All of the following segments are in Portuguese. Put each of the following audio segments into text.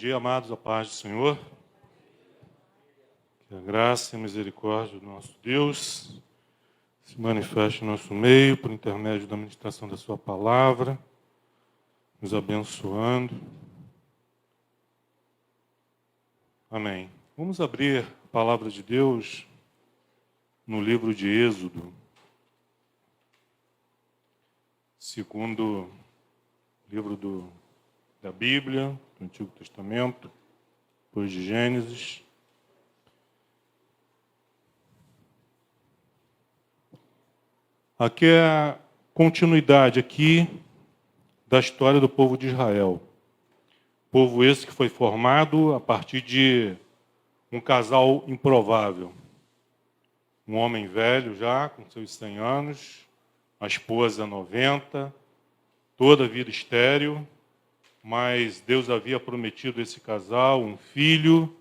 dia, amados, a paz do Senhor. Que a graça e a misericórdia do nosso Deus se manifeste no nosso meio por intermédio da ministração da sua palavra, nos abençoando. Amém. Vamos abrir a palavra de Deus no livro de Êxodo, segundo livro da Bíblia, do Antigo Testamento, depois de Gênesis. Aqui é a continuidade da história do povo de Israel. Povo esse que foi formado a partir de um casal improvável. Um homem velho já, com seus 100 anos, a esposa 90, toda a vida estéril, mas Deus havia prometido a esse casal um filho.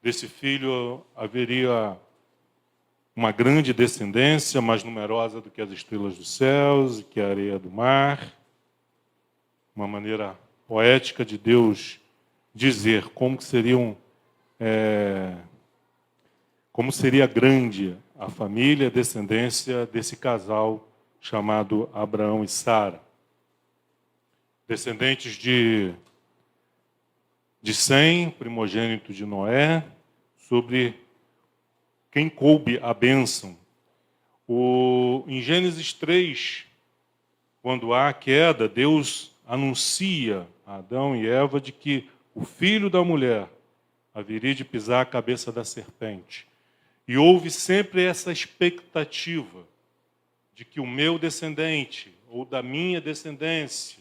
Desse filho haveria uma grande descendência, mais numerosa do que as estrelas dos céus e que a areia do mar. Uma maneira poética de Deus dizer como seria grande a família, a descendência desse casal chamado Abraão e Sara. Descendentes de Sem, primogênito de Noé, sobre quem coube a bênção. Em Gênesis 3, quando há a queda, Deus anuncia a Adão e Eva de que o filho da mulher haveria de pisar a cabeça da serpente. E houve sempre essa expectativa de que o meu descendente, ou da minha descendência,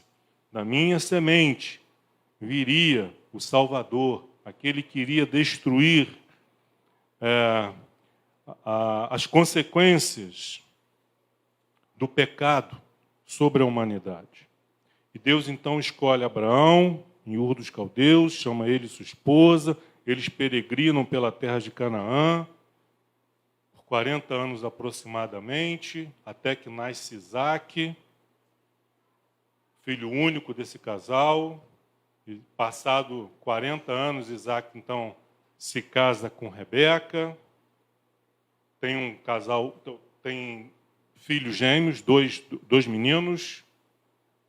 da minha semente, viria o Salvador, aquele que iria destruir as consequências do pecado sobre a humanidade. E Deus então escolhe Abraão, em Ur dos Caldeus, chama ele e sua esposa, eles peregrinam pela terra de Canaã, por 40 anos aproximadamente, até que nasce Isaque, filho único desse casal. E passado 40 anos, Isaque então se casa com Rebeca. Tem filhos gêmeos, dois meninos,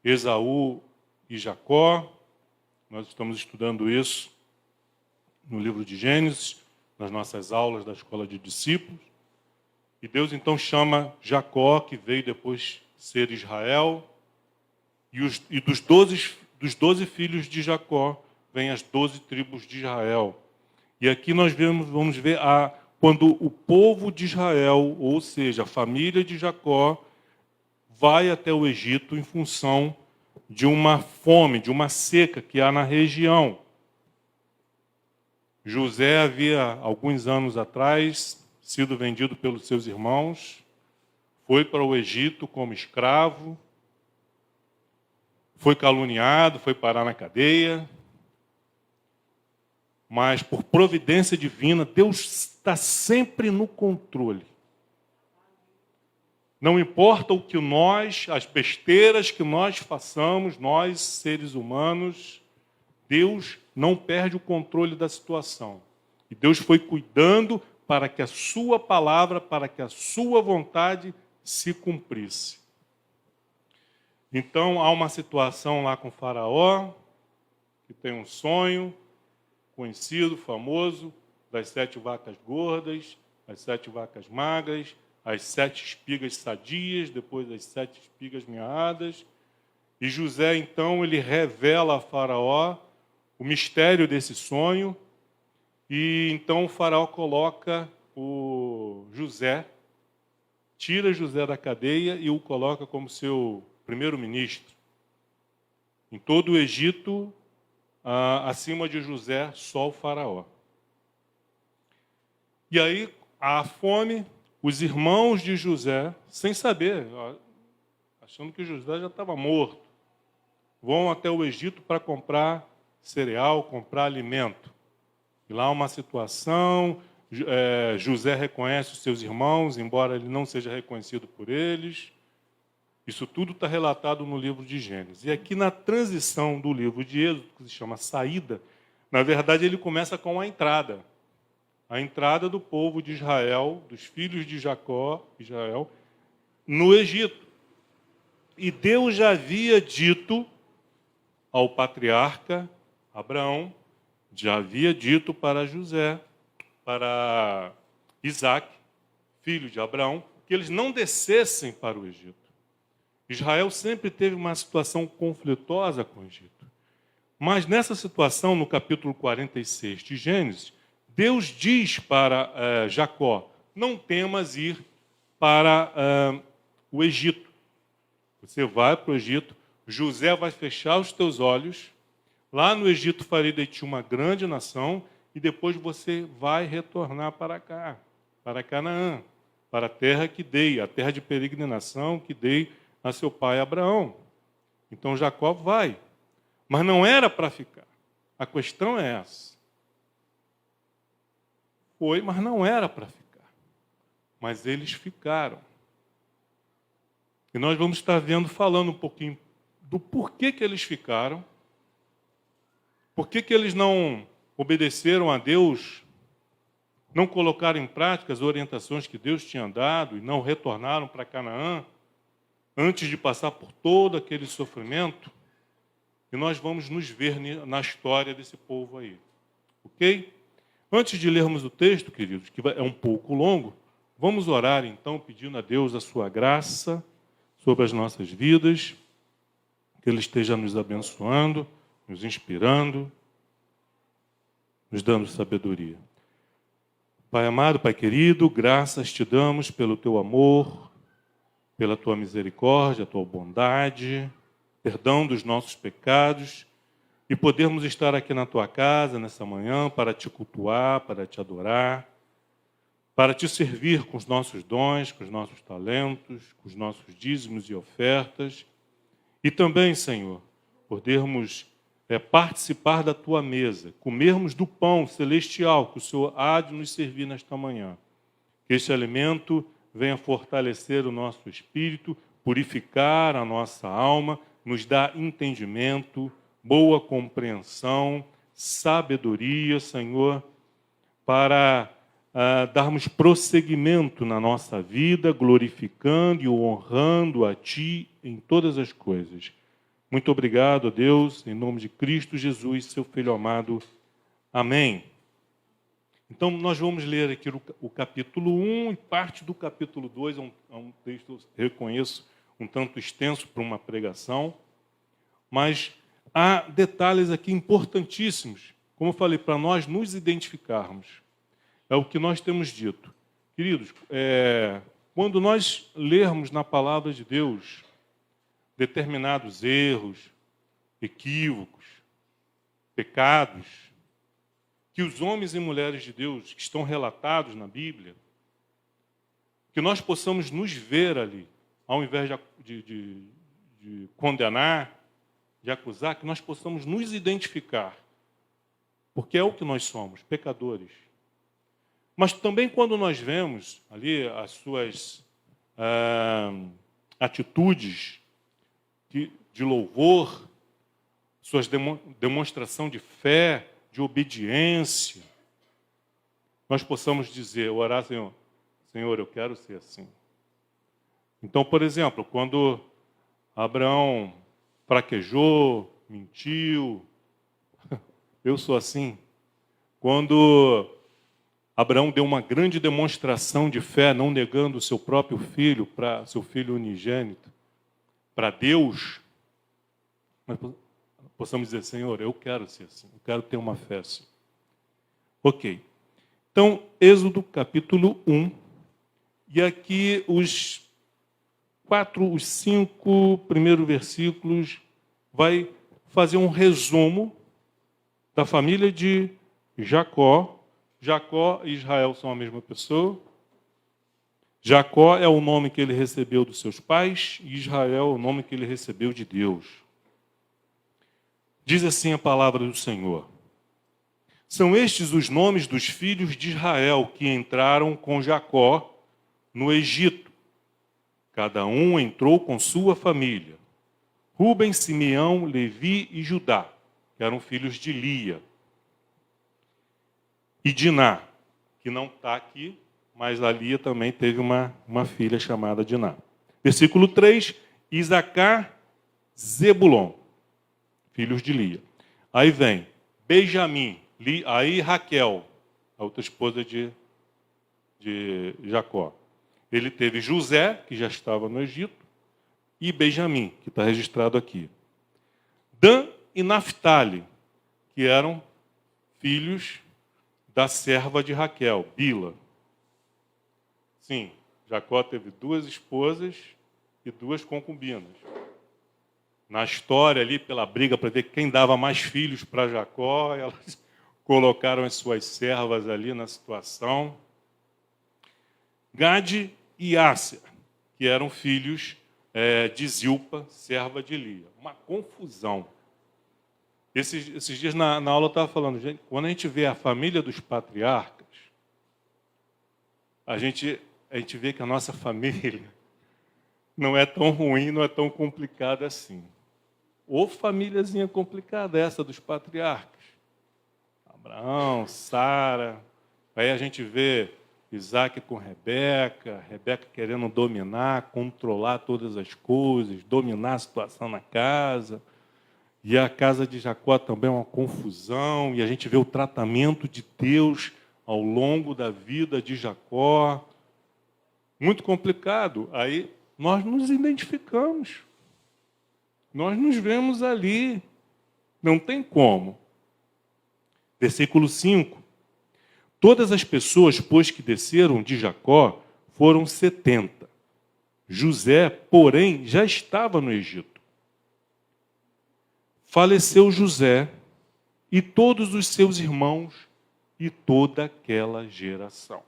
Esaú e Jacó. Nós estamos estudando isso no livro de Gênesis, nas nossas aulas da escola de discípulos. E Deus então chama Jacó, que veio depois ser Israel, e dos 12 filhos de Jacó vêm as 12 tribos de Israel. E aqui nós vamos ver quando o povo de Israel, ou seja, a família de Jacó, vai até o Egito em função de uma fome, de uma seca que há na região. José havia, alguns anos atrás, sido vendido pelos seus irmãos, foi para o Egito como escravo, foi caluniado, foi parar na cadeia, mas por providência divina, Deus está sempre no controle. Não importa o que as besteiras que nós façamos, nós, seres humanos, Deus não perde o controle da situação. E Deus foi cuidando para que a sua palavra, para que a sua vontade se cumprisse. Então, há uma situação lá com o faraó, que tem um sonho conhecido, famoso, das 7 vacas gordas, as 7 vacas magras, as 7 espigas sadias, depois as 7 espigas mirradas. E José, então, ele revela a faraó o mistério desse sonho. E então o faraó coloca tira José da cadeia e o coloca como seu primeiro-ministro. Em todo o Egito, acima de José, só o faraó. E aí, a fome, os irmãos de José, sem saber, achando que José já estava morto, vão até o Egito para comprar cereal, comprar alimento. E lá há uma situação, José reconhece os seus irmãos, embora ele não seja reconhecido por eles. Isso tudo está relatado no livro de Gênesis. E aqui na transição do livro de Êxodo, que se chama Saída, Na verdade, ele começa com a entrada. A entrada do povo de Israel, dos filhos de Jacó, Israel, no Egito. E Deus já havia dito ao patriarca Abraão, já havia dito para José, para Isaac, filho de Abraão, que eles não descessem para o Egito. Israel sempre teve uma situação conflituosa com o Egito. Mas nessa situação, no capítulo 46 de Gênesis, Deus diz para Jacó, não temas ir para o Egito. Você vai para o Egito, José vai fechar os teus olhos, lá no Egito farei de ti uma grande nação, e depois você vai retornar para cá, para Canaã, para a terra que dei, a terra de peregrinação que dei a seu pai Abraão. Então Jacó vai, mas não era para ficar. A questão é essa. Foi, mas não era para ficar. Mas eles ficaram. E nós vamos estar falando um pouquinho do porquê que eles ficaram, por que eles não obedeceram a Deus, não colocaram em prática as orientações que Deus tinha dado e não retornaram para Canaã, antes de passar por todo aquele sofrimento. E nós vamos nos ver na história desse povo aí. Ok? Antes de lermos o texto, queridos, que é um pouco longo, vamos orar então, pedindo a Deus a sua graça sobre as nossas vidas, que Ele esteja nos abençoando, nos inspirando, nos dando sabedoria. Pai amado, Pai querido, graças te damos pelo teu amor, pela tua misericórdia, tua bondade, perdão dos nossos pecados, e podermos estar aqui na tua casa nessa manhã para te cultuar, para te adorar, para te servir com os nossos dons, com os nossos talentos, com os nossos dízimos e ofertas. E também, Senhor, podermos participar da tua mesa, comermos do pão celestial que o Senhor há de nos servir nesta manhã. Que este alimento venha fortalecer o nosso espírito, purificar a nossa alma, nos dar entendimento, boa compreensão, sabedoria, Senhor, para darmos prosseguimento na nossa vida, glorificando e honrando a Ti em todas as coisas. Muito obrigado, Deus, em nome de Cristo Jesus, seu Filho amado. Amém. Então, nós vamos ler aqui o capítulo 1 e parte do capítulo 2. É um texto, reconheço, um tanto extenso para uma pregação, mas há detalhes aqui importantíssimos, como eu falei, para nós nos identificarmos. É o que nós temos dito. Queridos, quando nós lermos na palavra de Deus determinados erros, equívocos, pecados, que os homens e mulheres de Deus que estão relatados na Bíblia, que nós possamos nos ver ali, ao invés de condenar, de acusar, que nós possamos nos identificar, porque é o que nós somos, pecadores. Mas também quando nós vemos ali as suas atitudes de louvor, suas demonstração de fé, de obediência, nós possamos dizer, orar, Senhor, eu quero ser assim. Então, por exemplo, quando Abraão fraquejou, mentiu, eu sou assim. Quando Abraão deu uma grande demonstração de fé, não negando o seu próprio filho, seu filho unigênito, para Deus, nós possamos dizer, Senhor, eu quero ser assim, eu quero ter uma fé assim. Ok. Então, Êxodo capítulo 1, e aqui os 5 primeiros versículos vai fazer um resumo da família de Jacó. Jacó e Israel são a mesma pessoa. Jacó é o nome que ele recebeu dos seus pais e Israel é o nome que ele recebeu de Deus. Diz assim a palavra do Senhor. São estes os nomes dos filhos de Israel que entraram com Jacó no Egito. Cada um entrou com sua família. Rúben, Simeão, Levi e Judá, que eram filhos de Lia. e Diná, que não está aqui, mas a Lia também teve uma filha chamada Diná. Versículo 3, Isacar, Zebulon, filhos de Lia. Aí vem Benjamim, aí Raquel, a outra esposa de Jacó. Ele teve José, que já estava no Egito, e Benjamim, que está registrado aqui. Dan e Naphtali, que eram filhos da serva de Raquel, Bila. Sim, Jacó teve 2 esposas e 2 concubinas. Na história ali, pela briga para ver quem dava mais filhos para Jacó, elas colocaram as suas servas ali na situação. Gade e Áser, que eram filhos de Zilpa, serva de Lia. Uma confusão. Esses dias na aula eu estava falando, gente, quando a gente vê a família dos patriarcas, a gente vê que a nossa família não é tão ruim, não é tão complicada assim. Ou famíliazinha complicada essa dos patriarcas. Abraão, Sara, aí a gente vê Isaac com Rebeca querendo dominar, controlar todas as coisas, dominar a situação na casa. E a casa de Jacó também é uma confusão, e a gente vê o tratamento de Deus ao longo da vida de Jacó. Muito complicado. Aí nós nos identificamos. Nós nos vemos ali. Não tem como. Versículo 5. Todas as pessoas, pois, que desceram de Jacó, foram 70. José, porém, já estava no Egito. Faleceu José e todos os seus irmãos e toda aquela geração.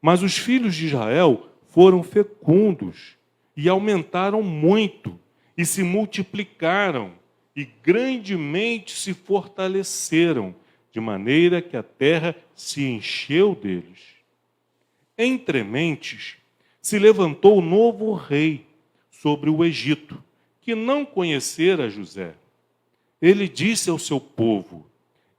Mas os filhos de Israel foram fecundos e aumentaram muito e se multiplicaram e grandemente se fortaleceram, de maneira que a terra se encheu deles. Entre mentes, se levantou novo rei sobre o Egito, que não conhecera José. Ele disse ao seu povo: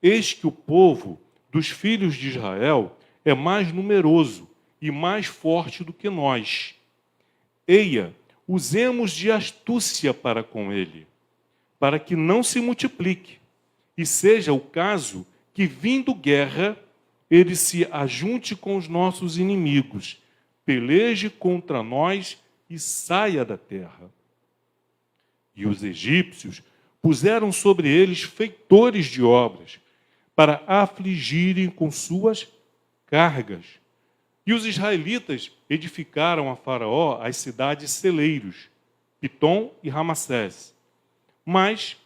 eis que o povo dos filhos de Israel é mais numeroso e mais forte do que nós. Eia, usemos de astúcia para com ele, para que não se multiplique, e seja o caso que, vindo guerra, ele se ajunte com os nossos inimigos, peleje contra nós e saia da terra. E os egípcios puseram sobre eles feitores de obras, para afligirem com suas cargas. E os israelitas edificaram a Faraó as cidades celeiros, Pitom e Ramassés. Mas,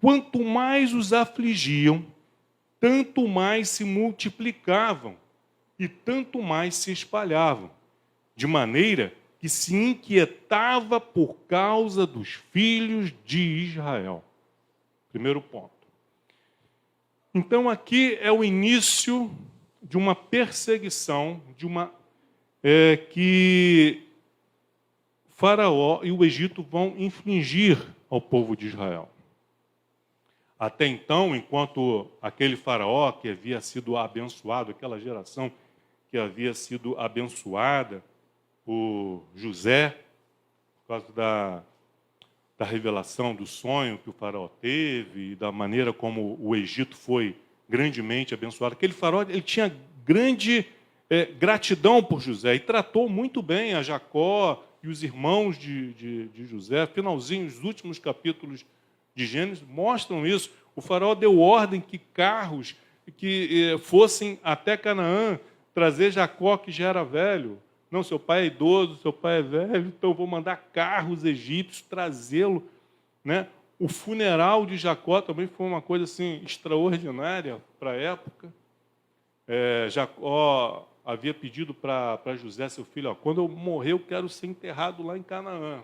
quanto mais os afligiam, tanto mais se multiplicavam e tanto mais se espalhavam, de maneira que se inquietava por causa dos filhos de Israel. Primeiro ponto. Então, aqui é o início de uma perseguição, que Faraó e o Egito vão infligir ao povo de Israel. Até então, enquanto aquele Faraó que havia sido abençoado, aquela geração que havia sido abençoada por José, por causa da revelação, do sonho que o Faraó teve e da maneira como o Egito foi grandemente abençoado. Aquele Faraó, ele tinha grande gratidão por José e tratou muito bem a Jacó e os irmãos de José. Finalzinho, os últimos capítulos de Gênesis mostram isso. O Faraó deu ordem que carros que fossem até Canaã trazer Jacó, que já era velho. Não, seu pai é idoso, seu pai é velho, então eu vou mandar carros egípcios trazê-lo, né? O funeral de Jacó também foi uma coisa assim extraordinária para a época. Jacó havia pedido para José, seu filho, quando eu morrer eu quero ser enterrado lá em Canaã.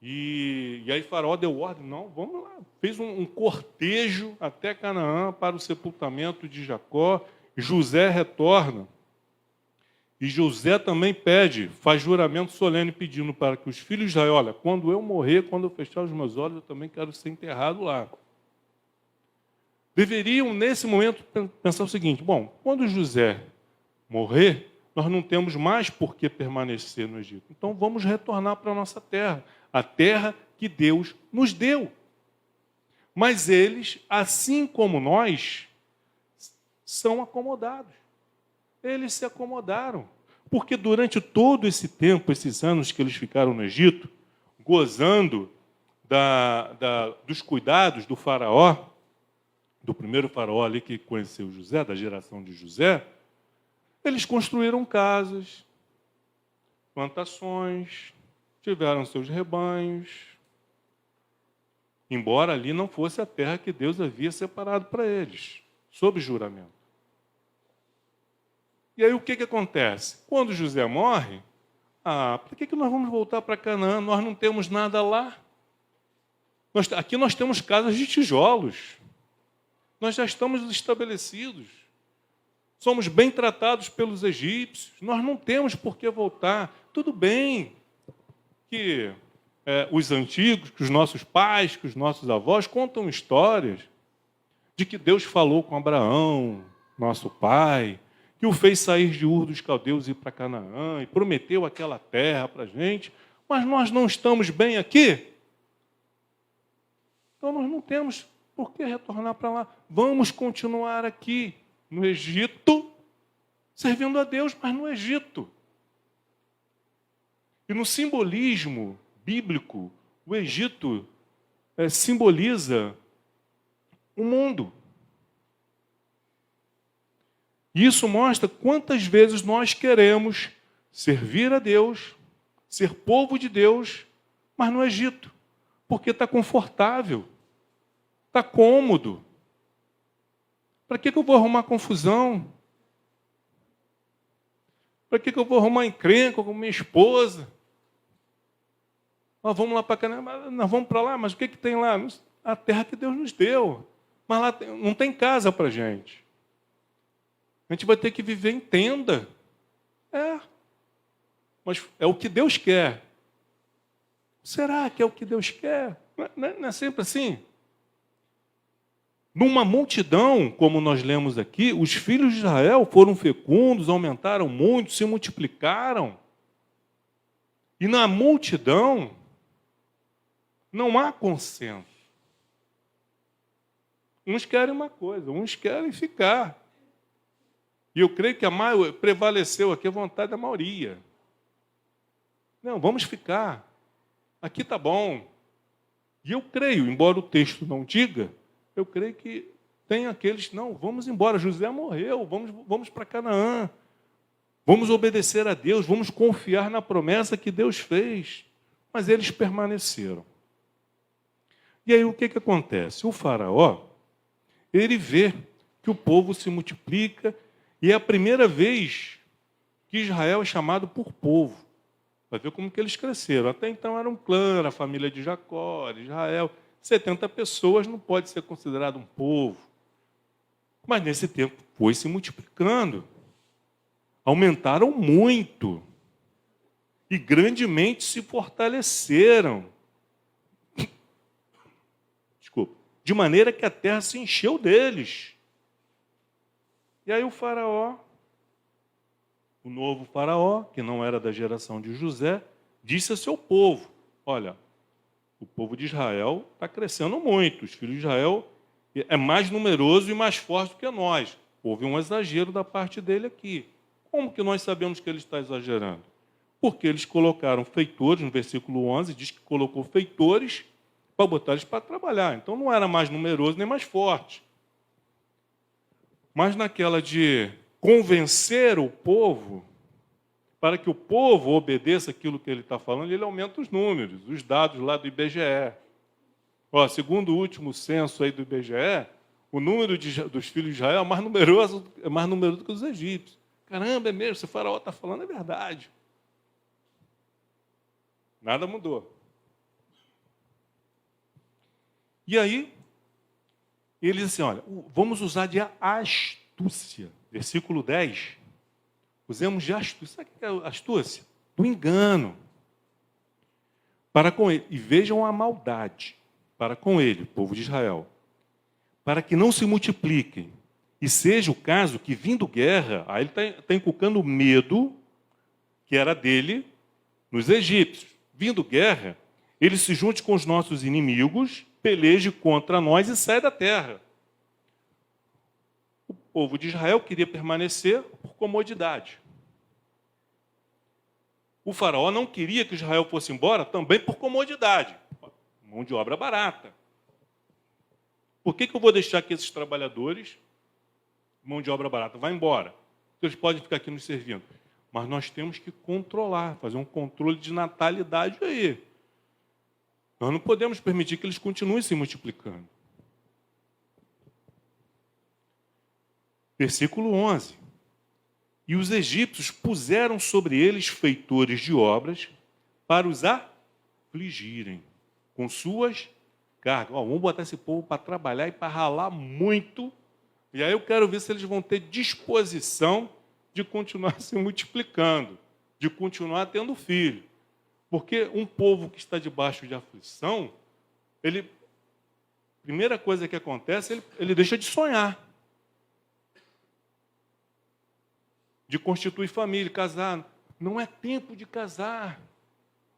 E aí Faraó deu ordem, não, vamos lá. Fez um cortejo até Canaã para o sepultamento de Jacó. José retorna. E José também faz juramento solene pedindo para que os filhos de Israel, olha, quando eu morrer, quando eu fechar os meus olhos, eu também quero ser enterrado lá. deveriam, nesse momento, pensar o seguinte: bom, quando José morrer, nós não temos mais por que permanecer no Egito. Então vamos retornar para a nossa terra, a terra que Deus nos deu. Mas eles, assim como nós, são acomodados. Eles se acomodaram. Porque durante todo esse tempo, esses anos que eles ficaram no Egito, gozando dos cuidados do faraó, do primeiro faraó ali que conheceu José, da geração de José, eles construíram casas, plantações, tiveram seus rebanhos, embora ali não fosse a terra que Deus havia separado para eles, sob juramento. E aí o que acontece? Quando José morre, para que nós vamos voltar para Canaã? Nós não temos nada lá. Aqui nós temos casas de tijolos. Nós já estamos estabelecidos. Somos bem tratados pelos egípcios. Nós não temos por que voltar. Tudo bem que os antigos, que os nossos pais, que os nossos avós contam histórias de que Deus falou com Abraão, nosso pai, que o fez sair de Ur dos Caldeus e ir para Canaã, e prometeu aquela terra para a gente, mas nós não estamos bem aqui. Então nós não temos por que retornar para lá. Vamos continuar aqui, no Egito, servindo a Deus, mas no Egito. E no simbolismo bíblico, o Egito simboliza o mundo. Isso mostra quantas vezes nós queremos servir a Deus, ser povo de Deus, mas no Egito, porque está confortável, está cômodo. Para que eu vou arrumar confusão? Para que eu vou arrumar encrenca com minha esposa? Nós vamos lá para Canaã, nós vamos para lá, mas o que tem lá? A terra que Deus nos deu. Mas lá não tem casa para a gente. A gente vai ter que viver em tenda. Mas é o que Deus quer. Será que é o que Deus quer? Não é sempre assim? Numa multidão, como nós lemos aqui, os filhos de Israel foram fecundos, aumentaram muito, se multiplicaram. E na multidão não há consenso. Uns querem uma coisa, uns querem ficar. E eu creio que prevaleceu aqui a vontade da maioria. Não, vamos ficar. Aqui está bom. E eu creio, embora o texto não diga, eu creio que tem aqueles, não, vamos embora, José morreu, vamos para Canaã. Vamos obedecer a Deus, vamos confiar na promessa que Deus fez. Mas eles permaneceram. E aí o que acontece? O faraó, ele vê que o povo se multiplica, e é a primeira vez que Israel é chamado por povo. Vai ver como que eles cresceram. Até então era um clã, a família de Jacó, de Israel. 70 pessoas não pode ser considerado um povo. Mas nesse tempo foi se multiplicando. Aumentaram muito. E grandemente se fortaleceram. Desculpa. De maneira que a terra se encheu deles. E aí o faraó, o novo faraó, que não era da geração de José, disse a seu povo: olha, o povo de Israel está crescendo muito, os filhos de Israel é mais numeroso e mais forte do que nós. Houve um exagero da parte dele aqui. Como que nós sabemos que ele está exagerando? Porque eles colocaram feitores, no versículo 11, diz que colocou feitores para botar eles para trabalhar. Então não era mais numeroso nem mais forte. Mas naquela de convencer o povo, para que o povo obedeça aquilo que ele está falando, ele aumenta os números, os dados lá do IBGE. Segundo o último censo aí do IBGE, o número dos filhos de Israel é mais numeroso que os egípcios. Caramba, é mesmo, se o faraó está falando, é verdade. Nada mudou. E aí, ele diz assim, olha, vamos usar de astúcia. Versículo 10. Usemos de astúcia. Sabe o que é astúcia? Do engano. Para com ele. E vejam a maldade. Para com ele, povo de Israel. para que não se multipliquem. E seja o caso que, vindo guerra, aí ele está inculcando o medo que era dele nos egípcios. Vindo guerra, ele se junte com os nossos inimigos, peleje contra nós e saia da terra. O povo de Israel queria permanecer por comodidade. O faraó não queria que Israel fosse embora também por comodidade. Mão de obra barata. Por que eu vou deixar que esses trabalhadores, mão de obra barata, vá embora? Eles podem ficar aqui nos servindo. Mas nós temos que controlar, fazer um controle de natalidade aí. Nós não podemos permitir que eles continuem se multiplicando. Versículo 11. E os egípcios puseram sobre eles feitores de obras para os afligirem com suas cargas. Vamos botar esse povo para trabalhar e para ralar muito. E aí eu quero ver se eles vão ter disposição de continuar se multiplicando, de continuar tendo filho. Porque um povo que está debaixo de aflição, primeira coisa que acontece, ele deixa de sonhar. De constituir família, casar. Não é tempo de casar.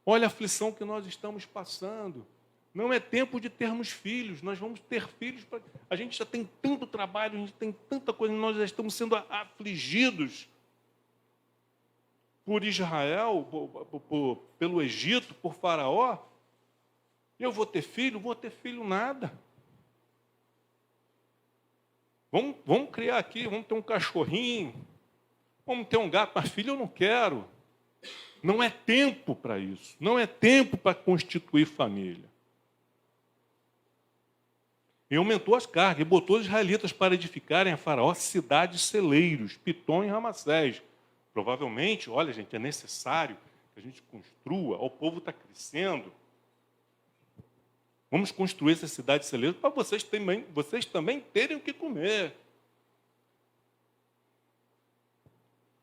Olha a aflição que nós estamos passando. Não é tempo de termos filhos. Nós vamos ter filhos. A gente já tem tanto trabalho, a gente tem tanta coisa, nós já estamos sendo afligidos por Israel, pelo Egito, por Faraó. Eu vou ter filho? Vou ter filho nada. Vamos criar aqui, vamos ter um cachorrinho, vamos ter um gato, mas filho eu não quero. Não é tempo para isso. Não é tempo para constituir família. E aumentou as cargas, e botou os israelitas para edificarem a Faraó cidades celeiros, Pitom e Ramassés. Provavelmente, olha gente, é necessário que a gente construa, o povo está crescendo. Vamos construir essa cidade celeira para vocês também terem o que comer.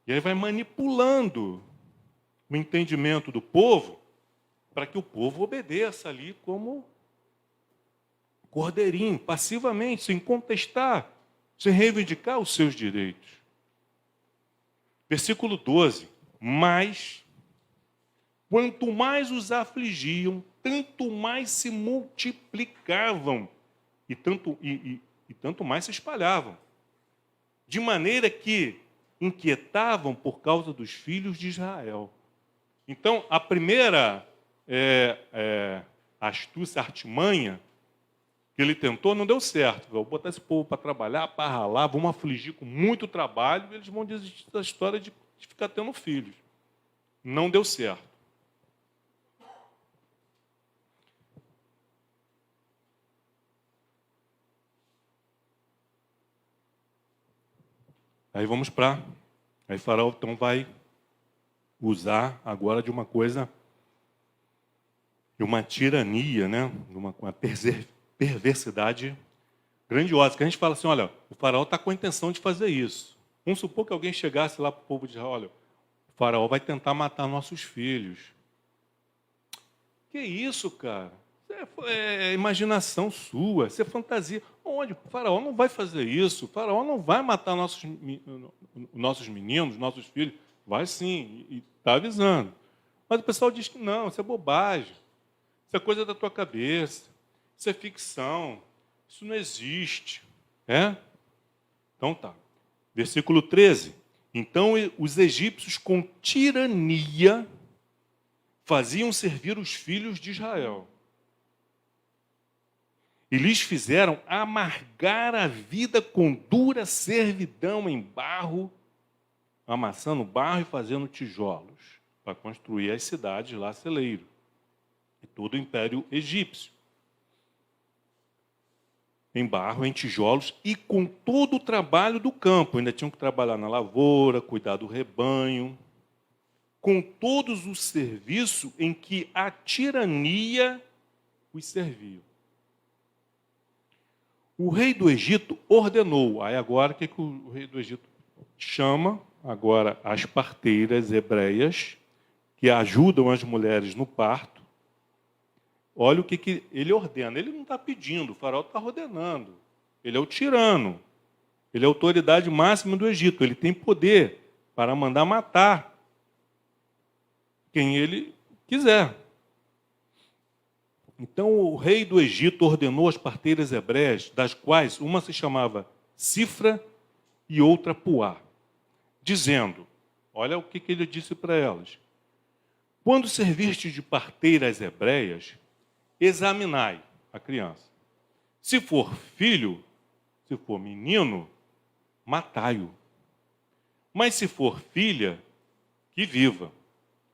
E aí vai manipulando o entendimento do povo para que o povo obedeça ali como cordeirinho, passivamente, sem contestar, sem reivindicar os seus direitos. Versículo 12. Mas, quanto mais os afligiam, tanto mais se multiplicavam e tanto mais se espalhavam. De maneira que inquietavam por causa dos filhos de Israel. Então, a primeira astúcia, artimanha, que ele tentou, não deu certo. Vou botar esse povo para trabalhar, para ralar, vamos afligir com muito trabalho, e eles vão desistir da história de ficar tendo filhos. Não deu certo. Aí vamos para... Aí Faraó então vai usar agora de uma coisa, de uma tirania, né? De uma perversidade grandiosa. Que a gente fala assim, olha, o Faraó está com a intenção de fazer isso. Vamos supor que alguém chegasse lá para o povo de Israel, olha, o Faraó vai tentar matar nossos filhos. Que isso, cara? É imaginação sua, isso é fantasia. Onde? O Faraó não vai fazer isso. O Faraó não vai matar nossos meninos, nossos filhos. Vai sim, e está avisando. Mas o pessoal diz que não, isso é bobagem. Isso é coisa da tua cabeça. Isso é ficção. Isso não existe. Então tá. Versículo 13. Então os egípcios com tirania faziam servir os filhos de Israel. E lhes fizeram amargar a vida com dura servidão em barro, amassando barro e fazendo tijolos, para construir as cidades lá, celeiro. E todo o império egípcio. Em barro, em tijolos e com todo o trabalho do campo. Ainda tinham que trabalhar na lavoura, cuidar do rebanho. Com todos os serviços em que a tirania os serviu. O rei do Egito ordenou. Aí agora o que o rei do Egito chama? Agora as parteiras hebreias que ajudam as mulheres no parto. Olha o que ele ordena. Ele não está pedindo, o faraó está ordenando. ele é o tirano. Ele é a autoridade máxima do Egito. Ele tem poder para mandar matar quem ele quiser. Então, o rei do Egito ordenou as parteiras hebreias, das quais uma se chamava Cifra e outra Puá, dizendo, olha o que ele disse para elas. Quando servirte de parteiras hebreias, examinai a criança. Se for filho, se for menino, matai-o. Mas se for filha, que viva.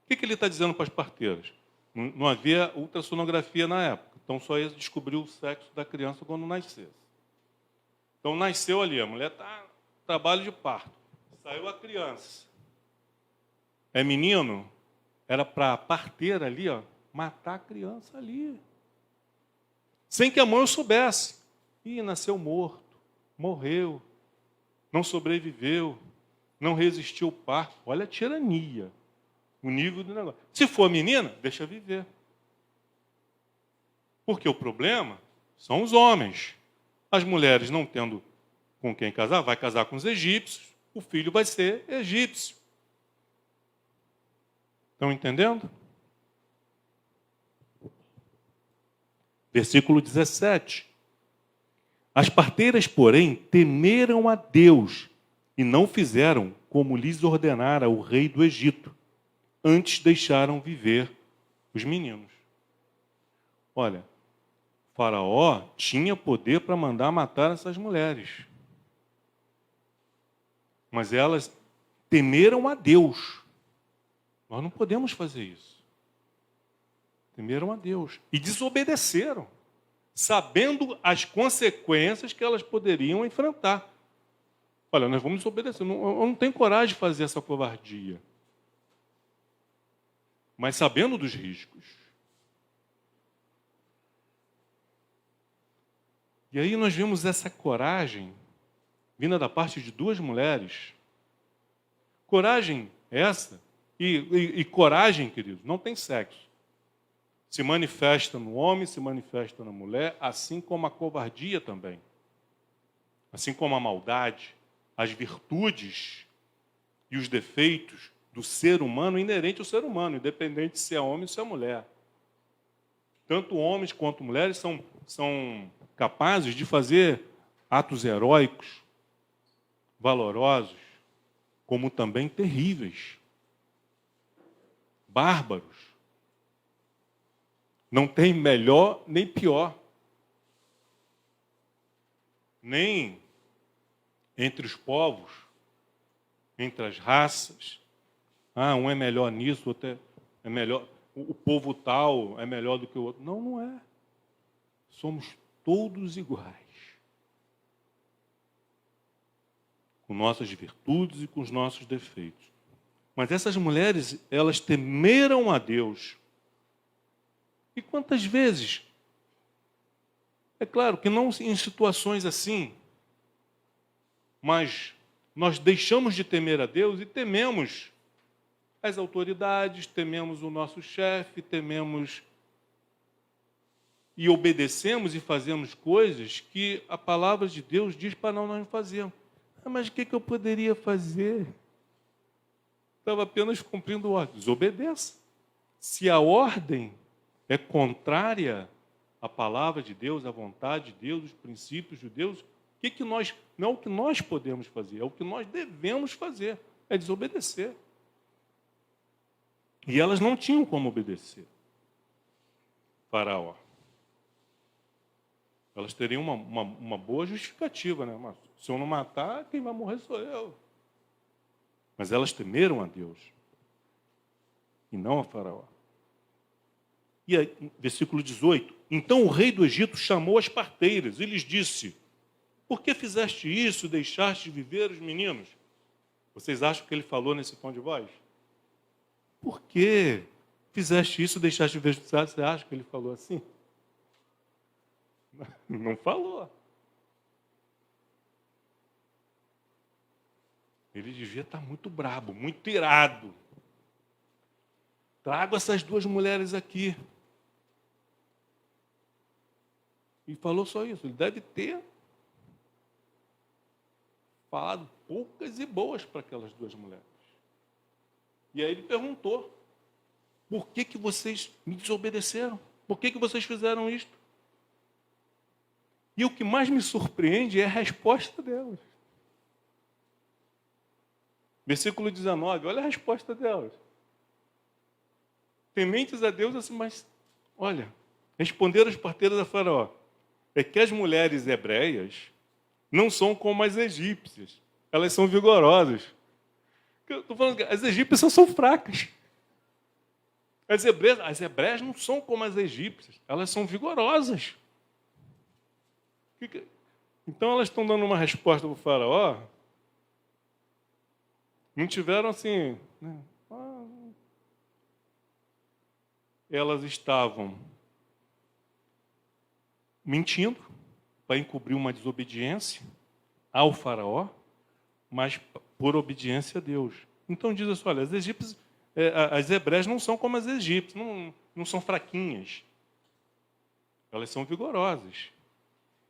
O que ele está dizendo para as parteiras? Não havia ultrassonografia na época, então só ia descobrir o sexo da criança quando nascesse. Então nasceu ali, a mulher está em trabalho de parto. Saiu a criança. É menino? Era para a parteira ali, matar a criança ali. Sem que a mãe soubesse. Ih, nasceu morto, morreu, não sobreviveu, não resistiu ao parto. Olha a tirania, o nível do negócio. Se for menina, deixa viver. Porque o problema são os homens. As mulheres não tendo com quem casar, vai casar com os egípcios, o filho vai ser egípcio. Estão entendendo? Versículo 17. As parteiras, porém, temeram a Deus e não fizeram como lhes ordenara o rei do Egito. Antes deixaram viver os meninos. Olha, Faraó tinha poder para mandar matar essas mulheres. Mas elas temeram a Deus. Nós não podemos fazer isso. Temeram a Deus e desobedeceram, sabendo as consequências que elas poderiam enfrentar. Olha, nós vamos desobedecer. Eu não tenho coragem de fazer essa covardia. Mas sabendo dos riscos. E aí nós vemos essa coragem vinda da parte de duas mulheres. Coragem essa, e coragem, queridos, não tem sexo. Se manifesta no homem, se manifesta na mulher, assim como a covardia também. Assim como a maldade, as virtudes e os defeitos do ser humano inerente ao ser humano, independente se é homem ou se é mulher. Tanto homens quanto mulheres são capazes de fazer atos heróicos, valorosos, como também terríveis, bárbaros. Não tem melhor nem pior. Nem entre os povos, entre as raças. Um é melhor nisso, o outro é melhor. O povo tal é melhor do que o outro. Não, não é. Somos todos iguais. Com nossas virtudes e com os nossos defeitos. Mas essas mulheres, elas temeram a Deus. E quantas vezes? É claro que não em situações assim, mas nós deixamos de temer a Deus e tememos as autoridades, tememos o nosso chefe, tememos e obedecemos e fazemos coisas que a palavra de Deus diz para não fazermos. Mas o que eu poderia fazer? Estava apenas cumprindo ordens. Desobedeça. Se a ordem é contrária à palavra de Deus, à vontade de Deus, os princípios de Deus, não é o que nós podemos fazer, é o que nós devemos fazer, é desobedecer. E elas não tinham como obedecer. Faraó. Elas teriam uma boa justificativa, né? Mas se eu não matar, quem vai morrer sou eu. Mas elas temeram a Deus e não a Faraó. E aí, versículo 18. Então o rei do Egito chamou as parteiras e lhes disse: por que fizeste isso e deixaste viver os meninos? Vocês acham que ele falou nesse tom de voz? Por que fizeste isso e deixaste viver os meninos? Você acha que ele falou assim? Não falou. Ele devia estar muito brabo, muito irado. Trago essas duas mulheres aqui. E falou só isso. Ele deve ter falado poucas e boas para aquelas duas mulheres. E aí ele perguntou, por que vocês me desobedeceram? Por que vocês fizeram isto? E o que mais me surpreende é a resposta delas. Versículo 19, olha a resposta delas. Tementes a Deus, assim, mas, olha, responderam as parteiras a Faraó, é que as mulheres hebreias não são como as egípcias, elas são vigorosas. Eu estou falando que as egípcias são fracas. As hebreias não são como as egípcias, elas são vigorosas. Então elas estão dando uma resposta para o Faraó, não tiveram assim, né? Elas estavam mentindo para encobrir uma desobediência ao Faraó, mas por obediência a Deus. Então diz assim, olha, as hebreias não são como as egípcias, não são fraquinhas. Elas são vigorosas.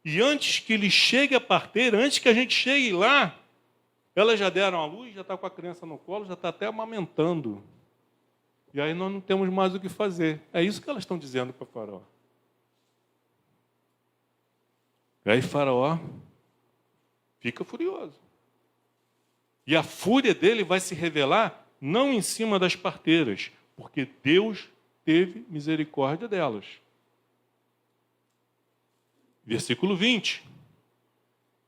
E antes que ele chegue a parteira, antes que a gente chegue lá, elas já deram a luz, já está com a criança no colo, já está até amamentando. E aí nós não temos mais o que fazer. É isso que elas estão dizendo para o Faraó. E aí Faraó fica furioso. E a fúria dele vai se revelar não em cima das parteiras, porque Deus teve misericórdia delas. Versículo 20.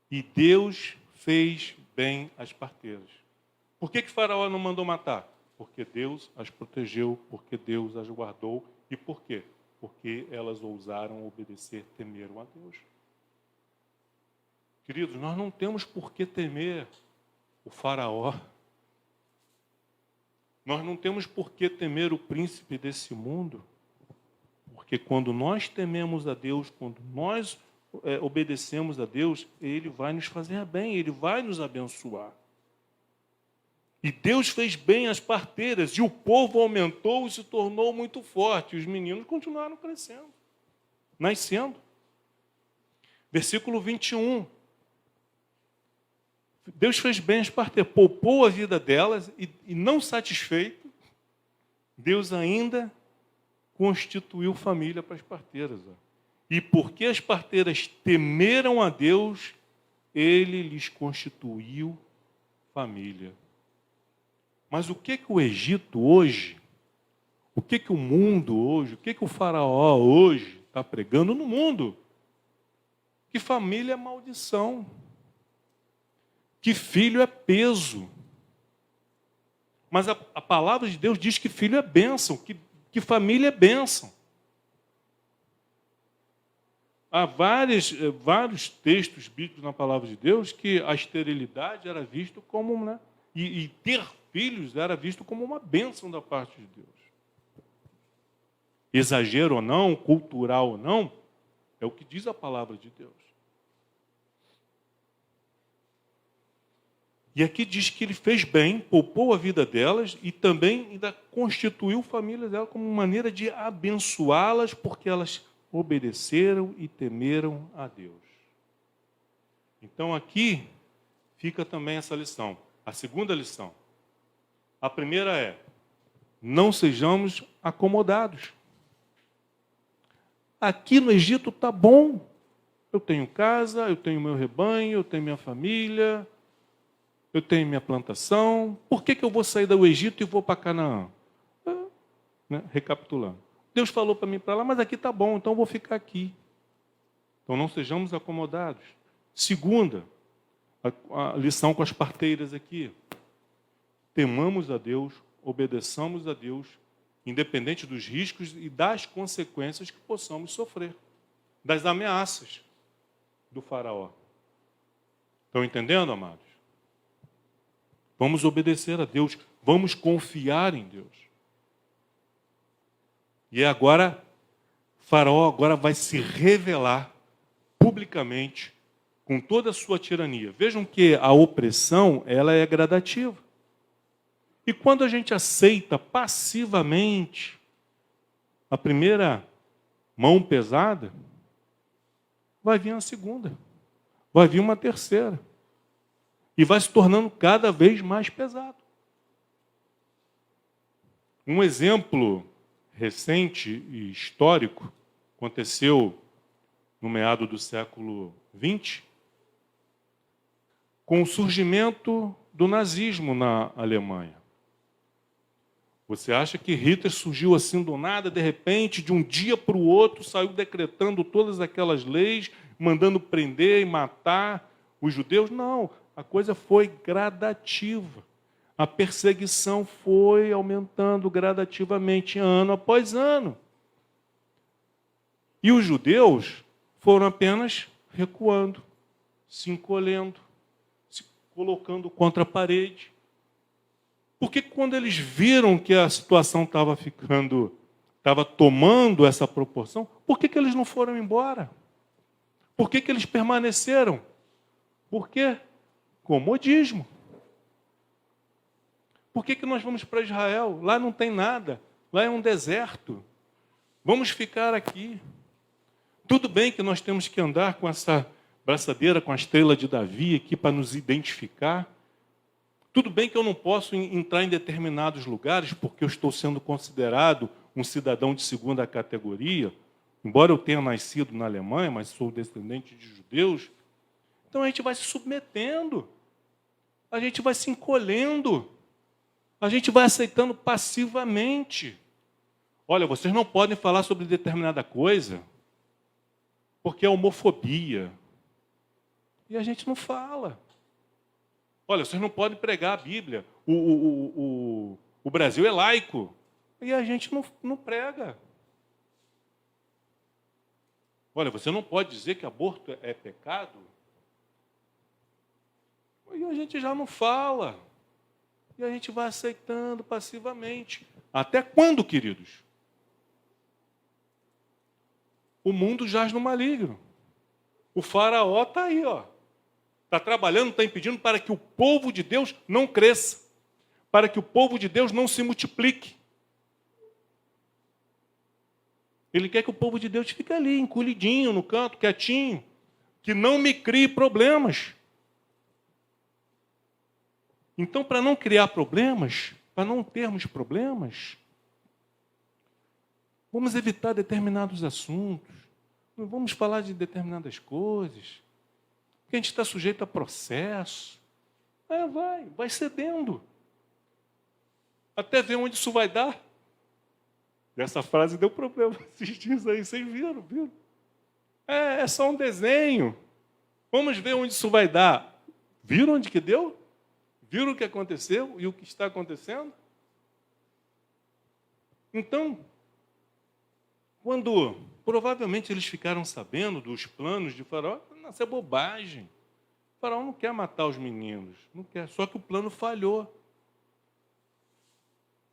E Deus fez bem às parteiras. Por que Faraó não mandou matar? Porque Deus as protegeu, porque Deus as guardou. E por quê? Porque elas ousaram obedecer, temeram a Deus. Queridos, nós não temos por que temer o Faraó. Nós não temos por que temer o príncipe desse mundo. Porque quando nós tememos a Deus, quando nós obedecemos a Deus, Ele vai nos fazer bem, Ele vai nos abençoar. E Deus fez bem às parteiras, e o povo aumentou e se tornou muito forte. E os meninos continuaram crescendo, nascendo. Versículo 21. Deus fez bem às parteiras, poupou a vida delas, e não satisfeito, Deus ainda constituiu família para as parteiras. E porque as parteiras temeram a Deus, Ele lhes constituiu família. Mas o que o Egito hoje, o que o mundo hoje, o que o Faraó hoje está pregando no mundo? Que família é maldição, que filho é peso. Mas a palavra de Deus diz que filho é bênção, que família é bênção. Há vários textos bíblicos na palavra de Deus que a esterilidade era visto como, né, e ter filhos era visto como uma bênção da parte de Deus. Exagero ou não, cultural ou não, é o que diz a palavra de Deus. E aqui diz que ele fez bem, poupou a vida delas e também ainda constituiu famílias delas como maneira de abençoá-las, porque elas obedeceram e temeram a Deus. Então aqui fica também essa lição. A segunda lição. A primeira é, não sejamos acomodados. Aqui no Egito está bom. Eu tenho casa, eu tenho meu rebanho, eu tenho minha família, eu tenho minha plantação. Por que eu vou sair do Egito e vou para Canaã? Né? Recapitulando. Deus falou para mim para lá, mas aqui está bom, então eu vou ficar aqui. Então não sejamos acomodados. Segunda, a lição com as parteiras aqui. Temamos a Deus, obedeçamos a Deus, independente dos riscos e das consequências que possamos sofrer, das ameaças do Faraó. Estão entendendo, amados? Vamos obedecer a Deus, vamos confiar em Deus. E agora, Faraó agora vai se revelar publicamente com toda a sua tirania. Vejam que a opressão, ela é gradativa. E quando a gente aceita passivamente a primeira mão pesada, vai vir uma segunda, vai vir uma terceira. E vai se tornando cada vez mais pesado. Um exemplo recente e histórico aconteceu no meado do século XX, com o surgimento do nazismo na Alemanha. Você acha que Hitler surgiu assim do nada, de repente, de um dia para o outro, saiu decretando todas aquelas leis, mandando prender e matar os judeus? Não, a coisa foi gradativa. A perseguição foi aumentando gradativamente, ano após ano. E os judeus foram apenas recuando, se encolhendo, se colocando contra a parede. Porque quando eles viram que a situação estava tomando essa proporção, por que eles não foram embora? Por que eles permaneceram? Por quê? Comodismo. Por que nós vamos para Israel? Lá não tem nada, lá é um deserto. Vamos ficar aqui. Tudo bem que nós temos que andar com essa braçadeira, com a estrela de Davi aqui para nos identificar. Tudo bem que eu não posso entrar em determinados lugares porque eu estou sendo considerado um cidadão de segunda categoria, embora eu tenha nascido na Alemanha, mas sou descendente de judeus. Então a gente vai se submetendo, a gente vai se encolhendo, a gente vai aceitando passivamente. Olha, vocês não podem falar sobre determinada coisa porque é homofobia. E a gente não fala. Olha, vocês não podem pregar a Bíblia. O Brasil é laico. E a gente não prega. Olha, você não pode dizer que aborto é pecado. E a gente já não fala. E a gente vai aceitando passivamente. Até quando, queridos? O mundo jaz no maligno. O faraó está aí, ó. Está trabalhando, está impedindo para que o povo de Deus não cresça. Para que o povo de Deus não se multiplique. Ele quer que o povo de Deus fique ali, encolhidinho no canto, quietinho. Que não me crie problemas. Então, para não criar problemas, para não termos problemas, vamos evitar determinados assuntos. Não vamos falar de determinadas coisas. Porque a gente está sujeito a processo. Vai cedendo. Até ver onde isso vai dar. Essa frase deu problema esses dias aí, vocês viram? É só um desenho. Vamos ver onde isso vai dar. Viram onde que deu? Viram o que aconteceu e o que está acontecendo? Então, quando provavelmente eles ficaram sabendo dos planos de Faraó, isso é bobagem. O Faraó não quer matar os meninos, não quer, só que o plano falhou.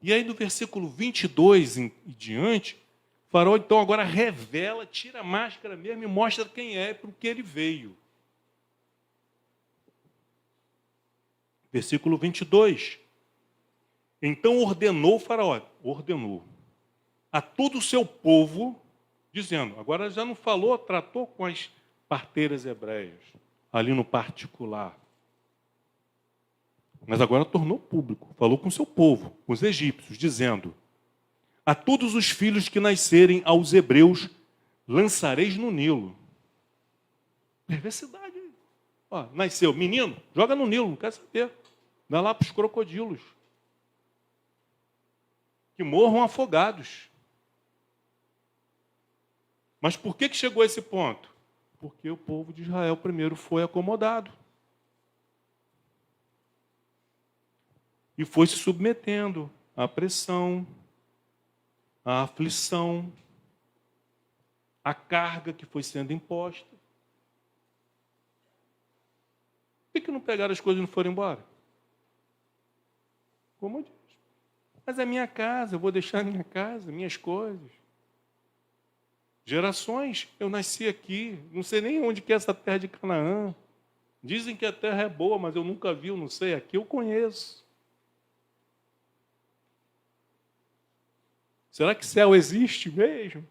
E aí, do versículo 22 em diante, o Faraó então agora revela, tira a máscara mesmo e mostra quem é, para o que ele veio. Versículo 22. Então ordenou o Faraó, a todo o seu povo, dizendo, agora já não falou, tratou com as parteiras hebreias, ali no particular. Mas agora tornou público, falou com o seu povo, com os egípcios, dizendo, a todos os filhos que nascerem aos hebreus, lançareis no Nilo. Perversidade. Ó, nasceu, menino, joga no Nilo, não quer saber. Dá lá para os crocodilos. Que morram afogados. Mas por que chegou a esse ponto? Porque o povo de Israel primeiro foi acomodado. E foi se submetendo à pressão, à aflição, à carga que foi sendo imposta. Por que não pegaram as coisas e não foram embora? Como eu disse. Mas é minha casa, eu vou deixar minha casa, minhas coisas. Gerações, eu nasci aqui, não sei nem onde que é essa terra de Canaã. Dizem que a terra é boa, mas eu nunca vi, eu não sei. Aqui eu conheço. Será que céu existe mesmo?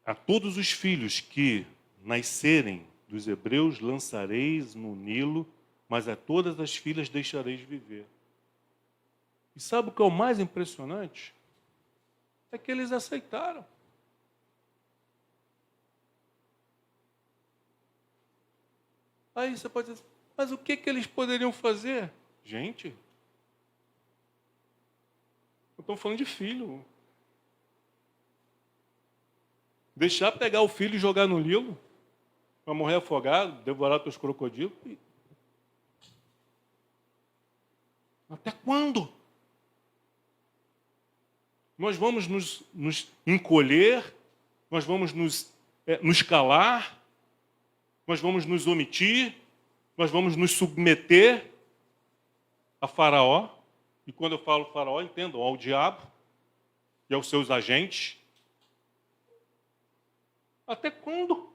A todos os filhos que nascerem dos hebreus lançareis no Nilo, mas a todas as filhas deixareis viver. E sabe o que é o mais impressionante? É que eles aceitaram. Aí você pode dizer, mas o que eles poderiam fazer? Gente, eu estou falando de filho. Deixar pegar o filho e jogar no Nilo, para morrer afogado, devorar teus crocodilos. Até quando? Nós vamos nos encolher, nós vamos nos calar, nós vamos nos omitir, nós vamos nos submeter a Faraó. E quando eu falo Faraó, entendam, ao diabo e aos seus agentes. Até quando?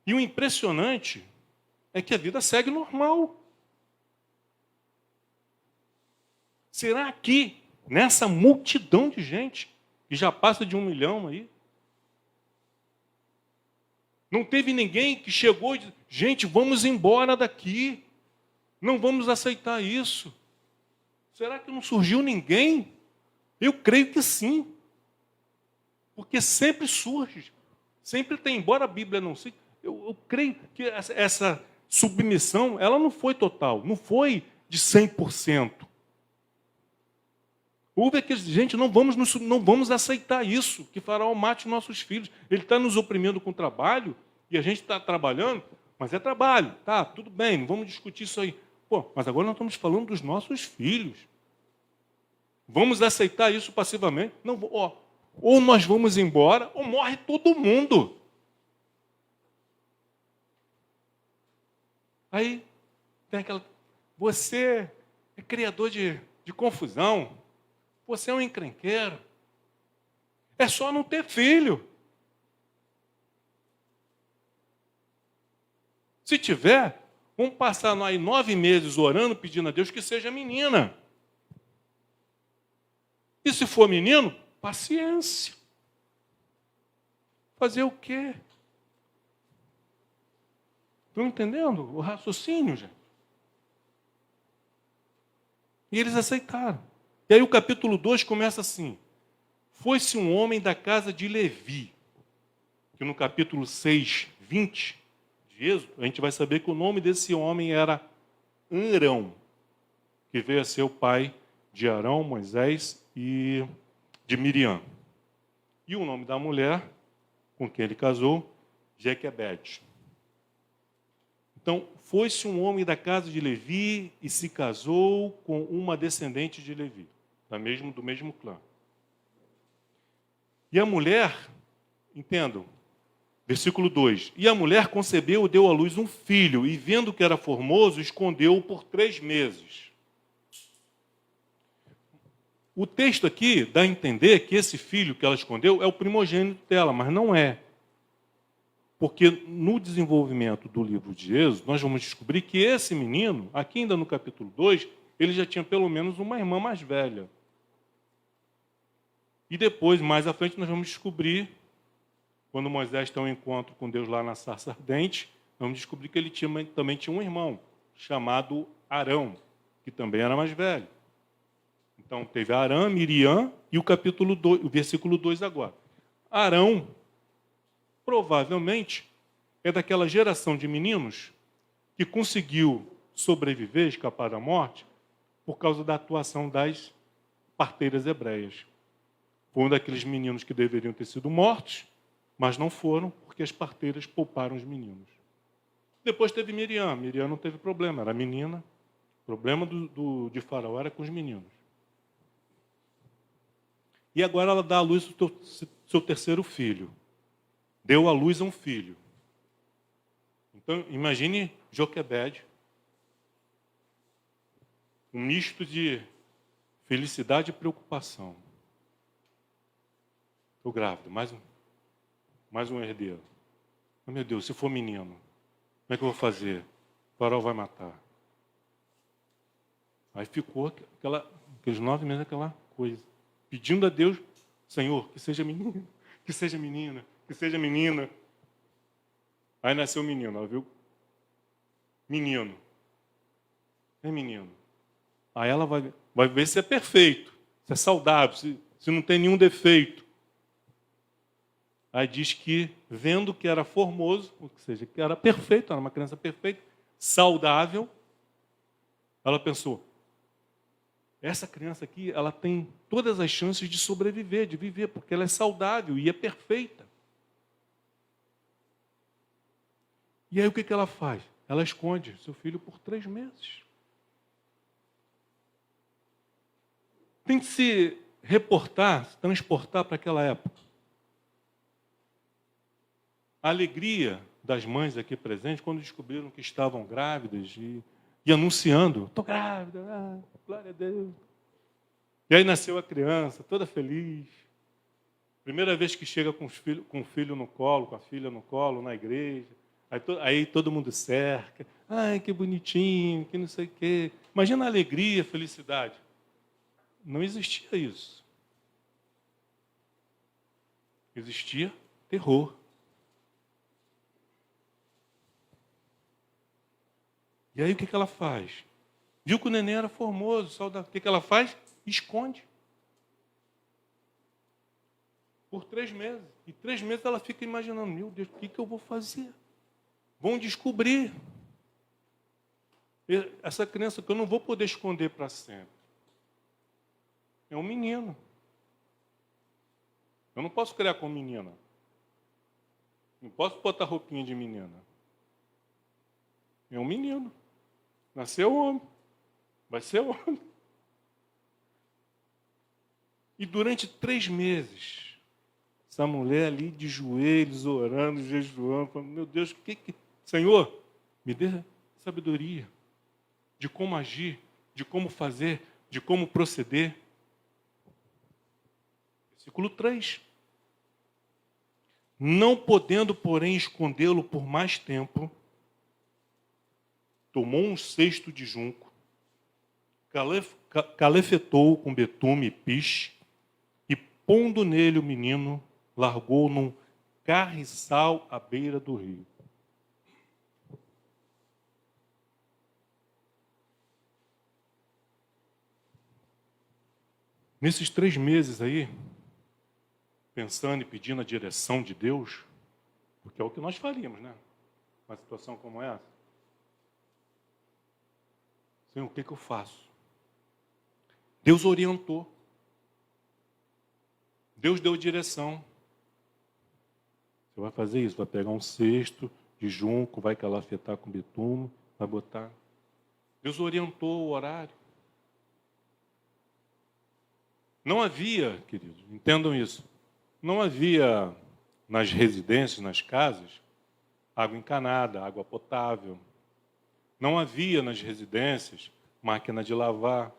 E o impressionante é que a vida segue normal. Será que nessa multidão de gente, que já passa de 1 milhão aí, não teve ninguém que chegou e disse, gente, vamos embora daqui, não vamos aceitar isso? Será que não surgiu ninguém? Eu creio que sim. Porque sempre surge, sempre tem, embora a Bíblia não seja, eu creio que essa submissão, ela não foi total, não foi de 100%. Houve aqueles, gente, não vamos aceitar isso, que Faraó mate nossos filhos. Ele está nos oprimindo com trabalho, e a gente está trabalhando, mas é trabalho, tá, tudo bem, não vamos discutir isso aí. Pô, mas agora nós estamos falando dos nossos filhos. Vamos aceitar isso passivamente? Não, ou nós vamos embora, ou morre todo mundo. Aí tem aquela, você é criador de confusão, você é um encrenqueiro, é só não ter filho. Se tiver, vamos passar aí 9 meses orando, pedindo a Deus que seja menina. E se for menino, paciência. Fazer o quê? Estão entendendo o raciocínio, gente? E eles aceitaram. E aí o capítulo 2 começa assim. Foi-se um homem da casa de Levi, que no capítulo 6, 20 de Êxodo, a gente vai saber que o nome desse homem era Arão, que veio a ser o pai de Arão, Moisés e de Miriam. E o nome da mulher com quem ele casou, Jequebede. Então, foi-se um homem da casa de Levi e se casou com uma descendente de Levi, do mesmo clã. E a mulher, entendam, versículo 2, e a mulher concebeu e deu à luz um filho, e vendo que era formoso, escondeu-o por 3 meses. O texto aqui dá a entender que esse filho que ela escondeu é o primogênito dela, mas não é. Porque no desenvolvimento do livro de Êxodo, nós vamos descobrir que esse menino, aqui ainda no capítulo 2, ele já tinha pelo menos uma irmã mais velha. E depois, mais à frente, nós vamos descobrir, quando Moisés tem um encontro com Deus lá na sarça ardente, vamos descobrir que ele também tinha um irmão, chamado Arão, que também era mais velho. Então, teve Arão, Miriam e o versículo 2 agora. Arão, provavelmente, é daquela geração de meninos que conseguiu sobreviver, escapar da morte, por causa da atuação das parteiras hebreias. Foi um daqueles meninos que deveriam ter sido mortos, mas não foram, porque as parteiras pouparam os meninos. Depois teve Miriam. Miriam não teve problema, era menina. O problema de Faraó era com os meninos. E agora ela dá à luz o seu terceiro filho. Deu à luz a um filho. Então, imagine Joquebede, um misto de felicidade e preocupação. Estou grávida, mais um herdeiro. Oh, meu Deus, se for menino, como é que eu vou fazer? O Faraó vai matar. Aí ficou aqueles 9 meses, aquela coisa. Pedindo a Deus, Senhor, que seja menino, que seja menina, que seja menina. Aí nasceu o menino, ela viu? Menino. É menino. Aí ela vai ver se é perfeito, se é saudável, se não tem nenhum defeito. Aí diz que, vendo que era formoso, ou seja, que era perfeito, era uma criança perfeita, saudável, ela pensou, essa criança aqui, ela tem todas as chances de sobreviver, de viver, porque ela é saudável e é perfeita. E aí o que ela faz? Ela esconde seu filho por 3 meses. Tem que se reportar, se transportar para aquela época. A alegria das mães aqui presentes, quando descobriram que estavam grávidas e anunciando, estou grávida, glória a Deus. E aí nasceu a criança, toda feliz. Primeira vez que chega com o filho no colo, com a filha no colo, na igreja. Aí todo mundo cerca. Ai, que bonitinho, que não sei o quê. Imagina a alegria, a felicidade. Não existia isso. Existia terror. E aí o que ela faz? Viu que o neném era formoso, saudável. O que ela faz? Esconde. Por 3 meses. E 3 meses ela fica imaginando, meu Deus, o que eu vou fazer? Vão descobrir. Essa criança que eu não vou poder esconder para sempre. É um menino. Eu não posso criar com menina. Não posso botar roupinha de menina. É um menino. Nasceu homem. Vai ser homem. E durante 3 meses, essa mulher ali de joelhos, orando, jejuando, falando, meu Deus, Senhor, me dê sabedoria de como agir, de como fazer, de como proceder. Versículo 3. Não podendo, porém, escondê-lo por mais tempo, tomou um cesto de junco, calefetou com betume e piche, e pondo nele o menino, largou num carriçal à beira do rio. Nesses 3 meses aí, pensando e pedindo a direção de Deus, porque é o que nós faríamos, né? Uma situação como essa. Senhor, o que eu faço? Deus orientou. Deus deu direção. Você vai fazer isso, vai pegar um cesto de junco, vai calafetar com betume, vai botar. Deus orientou o horário. Não havia, queridos, entendam isso, não havia nas residências, nas casas, água encanada, água potável. Não havia nas residências máquina de lavar.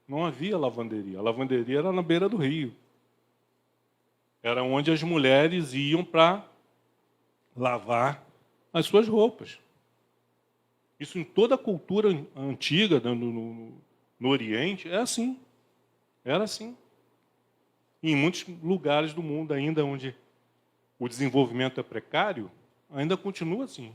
Não havia lavanderia. A lavanderia era na beira do rio. Era onde as mulheres iam para lavar as suas roupas. Isso em toda a cultura antiga, no Oriente, é assim. Era assim. E em muitos lugares do mundo ainda onde o desenvolvimento é precário, ainda continua assim.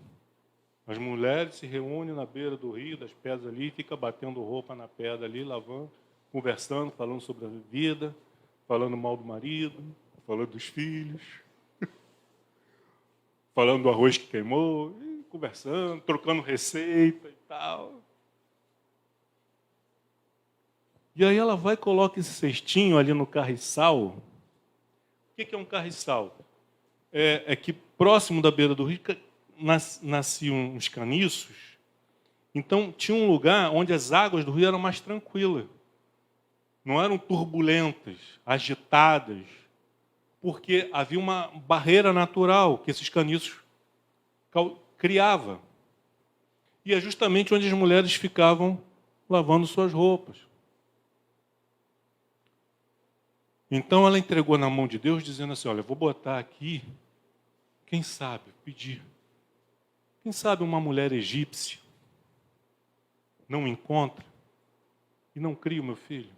As mulheres se reúnem na beira do rio, das pedras ali, ficam batendo roupa na pedra ali, lavando, conversando, falando sobre a vida, falando mal do marido, falando dos filhos, falando do arroz que queimou, conversando, trocando receita e tal. E aí ela vai e coloca esse cestinho ali no carriçal. O que é um carriçal? É que próximo da beira do rio nasciam uns caniços. Então tinha um lugar onde as águas do rio eram mais tranquilas. Não eram turbulentas, agitadas, porque havia uma barreira natural que esses caniços criavam. E é justamente onde as mulheres ficavam lavando suas roupas. Então ela entregou na mão de Deus, dizendo assim, olha, eu vou botar aqui, quem sabe, pedir. Quem sabe uma mulher egípcia não encontra e não cria o meu filho?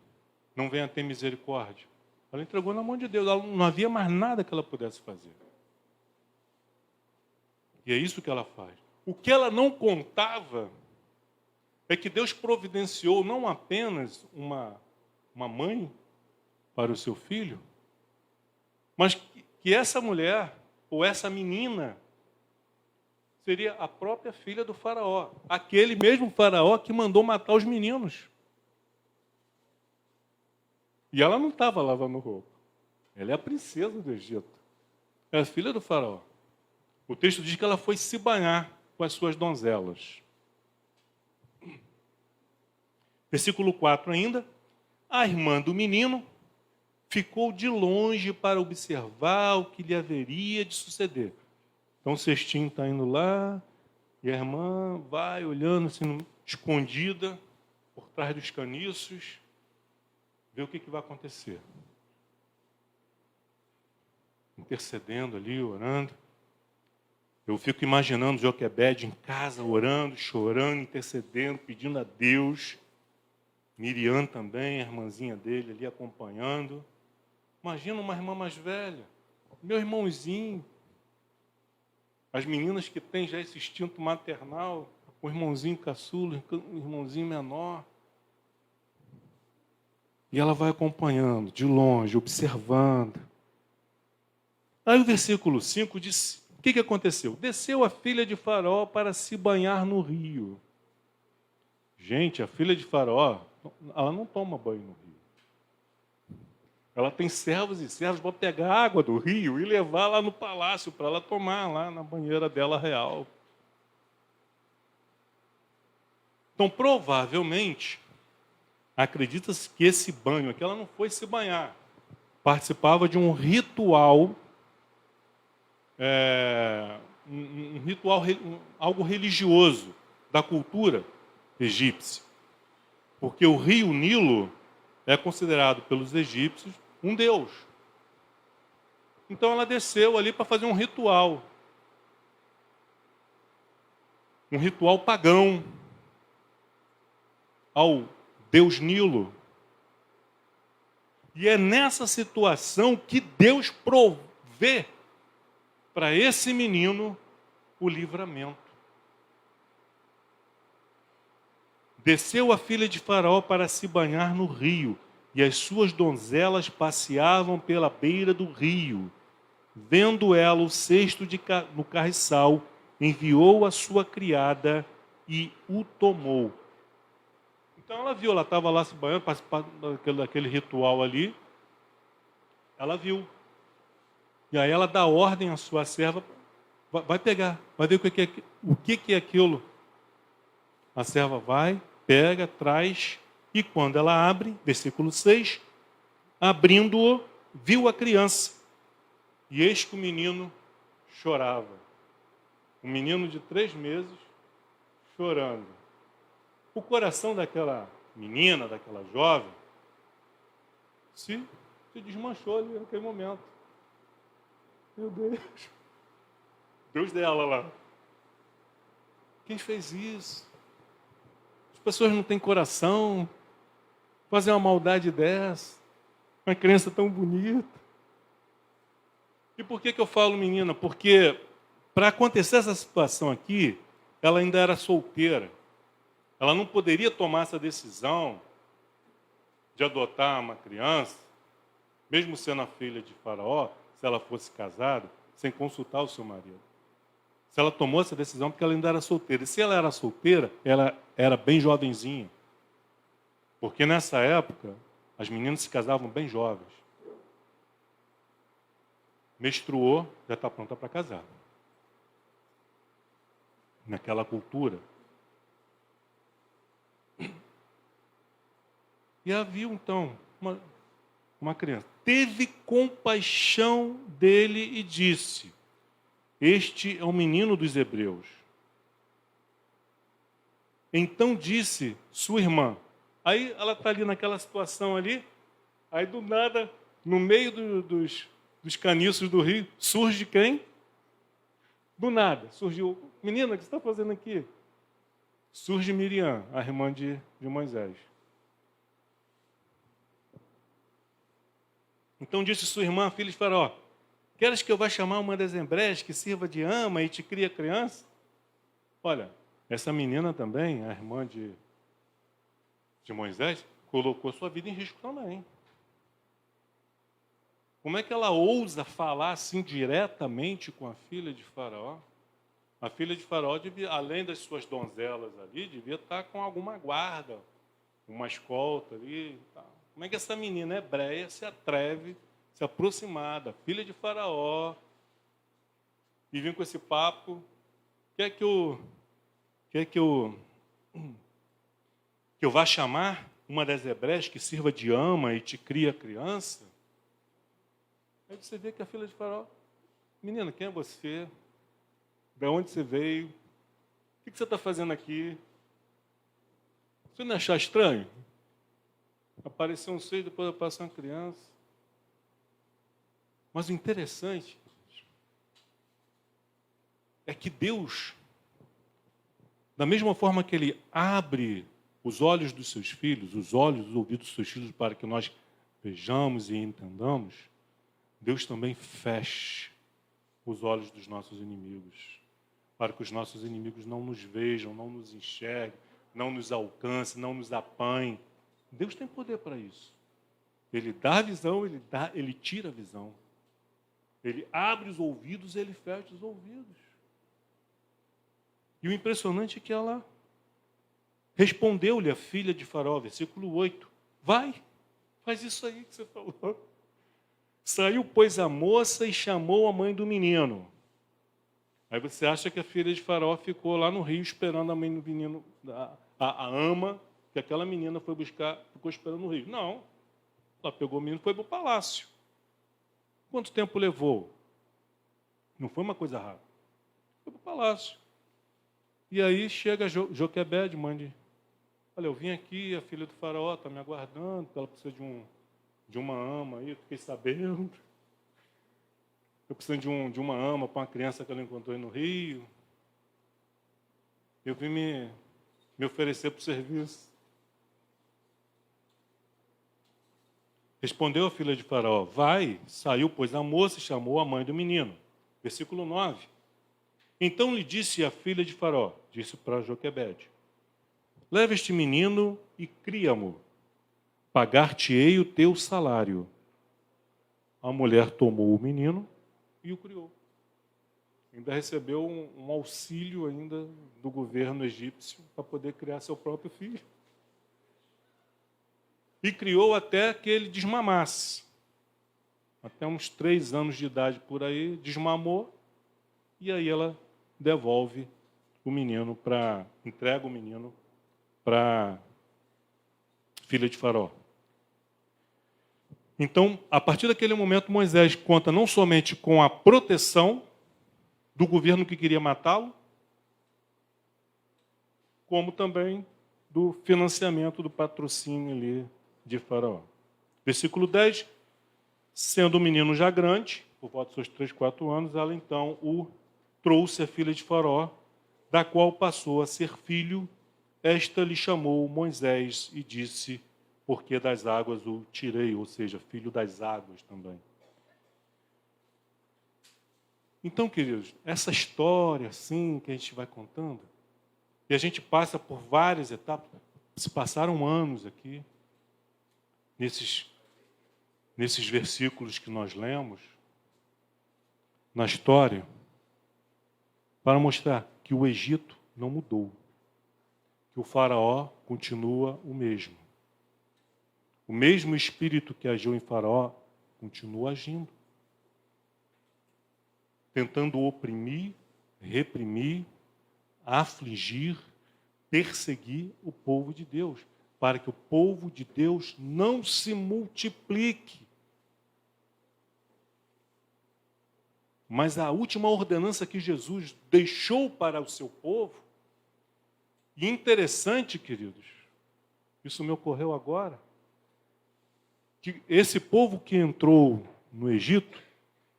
Não venha ter misericórdia. Ela entregou na mão de Deus. Não havia mais nada que ela pudesse fazer. E é isso que ela faz. O que ela não contava é que Deus providenciou não apenas uma mãe para o seu filho, mas que essa mulher, ou essa menina, seria a própria filha do faraó. Aquele mesmo faraó que mandou matar os meninos. E ela não estava lavando roupa. Ela é a princesa do Egito. É a filha do faraó. O texto diz que ela foi se banhar com as suas donzelas. Versículo 4 ainda. A irmã do menino ficou de longe para observar o que lhe haveria de suceder. Então o cestinho está indo lá, e a irmã vai olhando assim, escondida, por trás dos caniços, ver o que vai acontecer. Intercedendo ali, orando. Eu fico imaginando Joquebede em casa, orando, chorando, intercedendo, pedindo a Deus. Miriam também, a irmãzinha dele ali acompanhando. Imagina uma irmã mais velha, meu irmãozinho. As meninas que têm já esse instinto maternal, o irmãozinho caçula, o irmãozinho menor. E ela vai acompanhando, de longe, observando. Aí o versículo 5 diz, o que aconteceu? Desceu a filha de Faraó para se banhar no rio. Gente, a filha de Faraó, ela não toma banho no rio. Ela tem servos e servos para pegar água do rio e levar lá no palácio para ela tomar lá na banheira dela real. Então, provavelmente, acredita-se que esse banho aqui, ela não foi se banhar. Participava de um ritual, algo religioso da cultura egípcia. Porque o rio Nilo é considerado pelos egípcios um deus. Então ela desceu ali para fazer um ritual. Um ritual pagão ao deus Nilo. E é nessa situação que Deus provê para esse menino o livramento. Desceu a filha de Faraó para se banhar no rio, e as suas donzelas passeavam pela beira do rio. Vendo ela o cesto no carriçal, enviou a sua criada e o tomou. Então ela viu, ela estava lá se banhando, participando daquele ritual ali. Ela viu. E aí ela dá ordem à sua serva, vai pegar, vai ver o que é aquilo. A serva vai, pega, traz, e quando ela abre, versículo 6, abrindo-o, viu a criança. E eis que o menino chorava. Um menino de 3 meses chorando. O coração daquela menina, daquela jovem, se desmanchou ali naquele momento. Meu Deus. Deus dela lá. Quem fez isso? As pessoas não têm coração. Fazer uma maldade dessa. Uma criança tão bonita. E por que eu falo menina? Porque para acontecer essa situação aqui, ela ainda era solteira. Ela não poderia tomar essa decisão de adotar uma criança, mesmo sendo a filha de Faraó, se ela fosse casada, sem consultar o seu marido. Se ela tomou essa decisão, porque ela ainda era solteira. E se ela era solteira, ela era bem jovenzinha. Porque nessa época, as meninas se casavam bem jovens. Menstruou, já está pronta para casar. Naquela cultura. E havia, então, uma criança. Teve compaixão dele e disse, este é o menino dos hebreus. Então disse sua irmã. Aí ela está ali naquela situação ali, aí do nada, no meio dos caniços do rio, surge quem? Do nada, surgiu, menina, o que você está fazendo aqui? Surge Miriam, a irmã de Moisés. Então disse sua irmã, filha de Faraó: queres que eu vá chamar uma das hebreias que sirva de ama e te cria criança? Olha, essa menina também, a irmã de Moisés, colocou sua vida em risco também. Como é que ela ousa falar assim diretamente com a filha de Faraó? A filha de Faraó, devia, além das suas donzelas ali, devia estar com alguma guarda, uma escolta ali. Como é que essa menina hebreia se atreve a se aproximar da filha de Faraó e vir com esse papo? Quer que eu vá chamar uma das hebreias que sirva de ama e te cria criança? Aí você vê que a filha de Faraó: menina, quem é você? De onde você veio? O que você está fazendo aqui? Você não achar estranho? Apareceu um seio, depois apareceu uma criança. Mas o interessante é que Deus, da mesma forma que Ele abre os olhos dos seus filhos, os olhos, os ouvidos dos seus filhos, para que nós vejamos e entendamos, Deus também fecha os olhos dos nossos inimigos, para que os nossos inimigos não nos vejam, não nos enxerguem, não nos alcancem, não nos apanhem. Deus tem poder para isso. Ele dá a visão, ele tira a visão. Ele abre os ouvidos, ele fecha os ouvidos. E o impressionante é que ela respondeu-lhe a filha de Faraó, versículo 8, vai, faz isso aí que você falou. Saiu, pois, a moça e chamou a mãe do menino. Aí você acha que a filha de Faraó ficou lá no rio esperando a mãe do menino, a ama, que aquela menina foi buscar, ficou esperando no rio. Não, ela pegou o menino e foi para o palácio. Quanto tempo levou? Não foi uma coisa rápida. Foi para o palácio. E aí chega Joquebede, mãe de: olha, eu vim aqui, a filha do Faraó está me aguardando, ela precisa de uma ama aí, eu fiquei sabendo. Eu preciso de uma ama para uma criança que ela encontrou aí no Rio. Eu vim me oferecer para o serviço. Respondeu a filha de Faraó: vai. Saiu, pois, a moça e chamou a mãe do menino. Versículo 9. Então lhe disse a filha de Faraó, disse para Joquebede: leva este menino e cria-mo, pagar-te-ei o teu salário. A mulher tomou o menino e o criou. Ainda recebeu um auxílio ainda do governo egípcio para poder criar seu próprio filho. E criou até que ele desmamasse. Até uns 3 anos de idade por aí, desmamou, e aí ela devolve o menino entrega o menino para filha de Faraó. Então, a partir daquele momento, Moisés conta não somente com a proteção do governo que queria matá-lo, como também do financiamento, do patrocínio ali de Faraó. Versículo 10, sendo o menino já grande, por volta dos seus 3, 4 anos, ela então o trouxe a filha de Faraó, da qual passou a ser filho. Esta lhe chamou Moisés e disse: porque das águas o tirei, ou seja, filho das águas também. Então, queridos, essa história assim que a gente vai contando, e a gente passa por várias etapas, se passaram anos aqui, nesses versículos que nós lemos, na história, para mostrar que o Egito não mudou, que o Faraó continua o mesmo. O mesmo espírito que agiu em Faraó continua agindo, tentando oprimir, reprimir, afligir, perseguir o povo de Deus, para que o povo de Deus não se multiplique. Mas a última ordenança que Jesus deixou para o seu povo, e interessante, queridos, isso me ocorreu agora, que esse povo que entrou no Egito,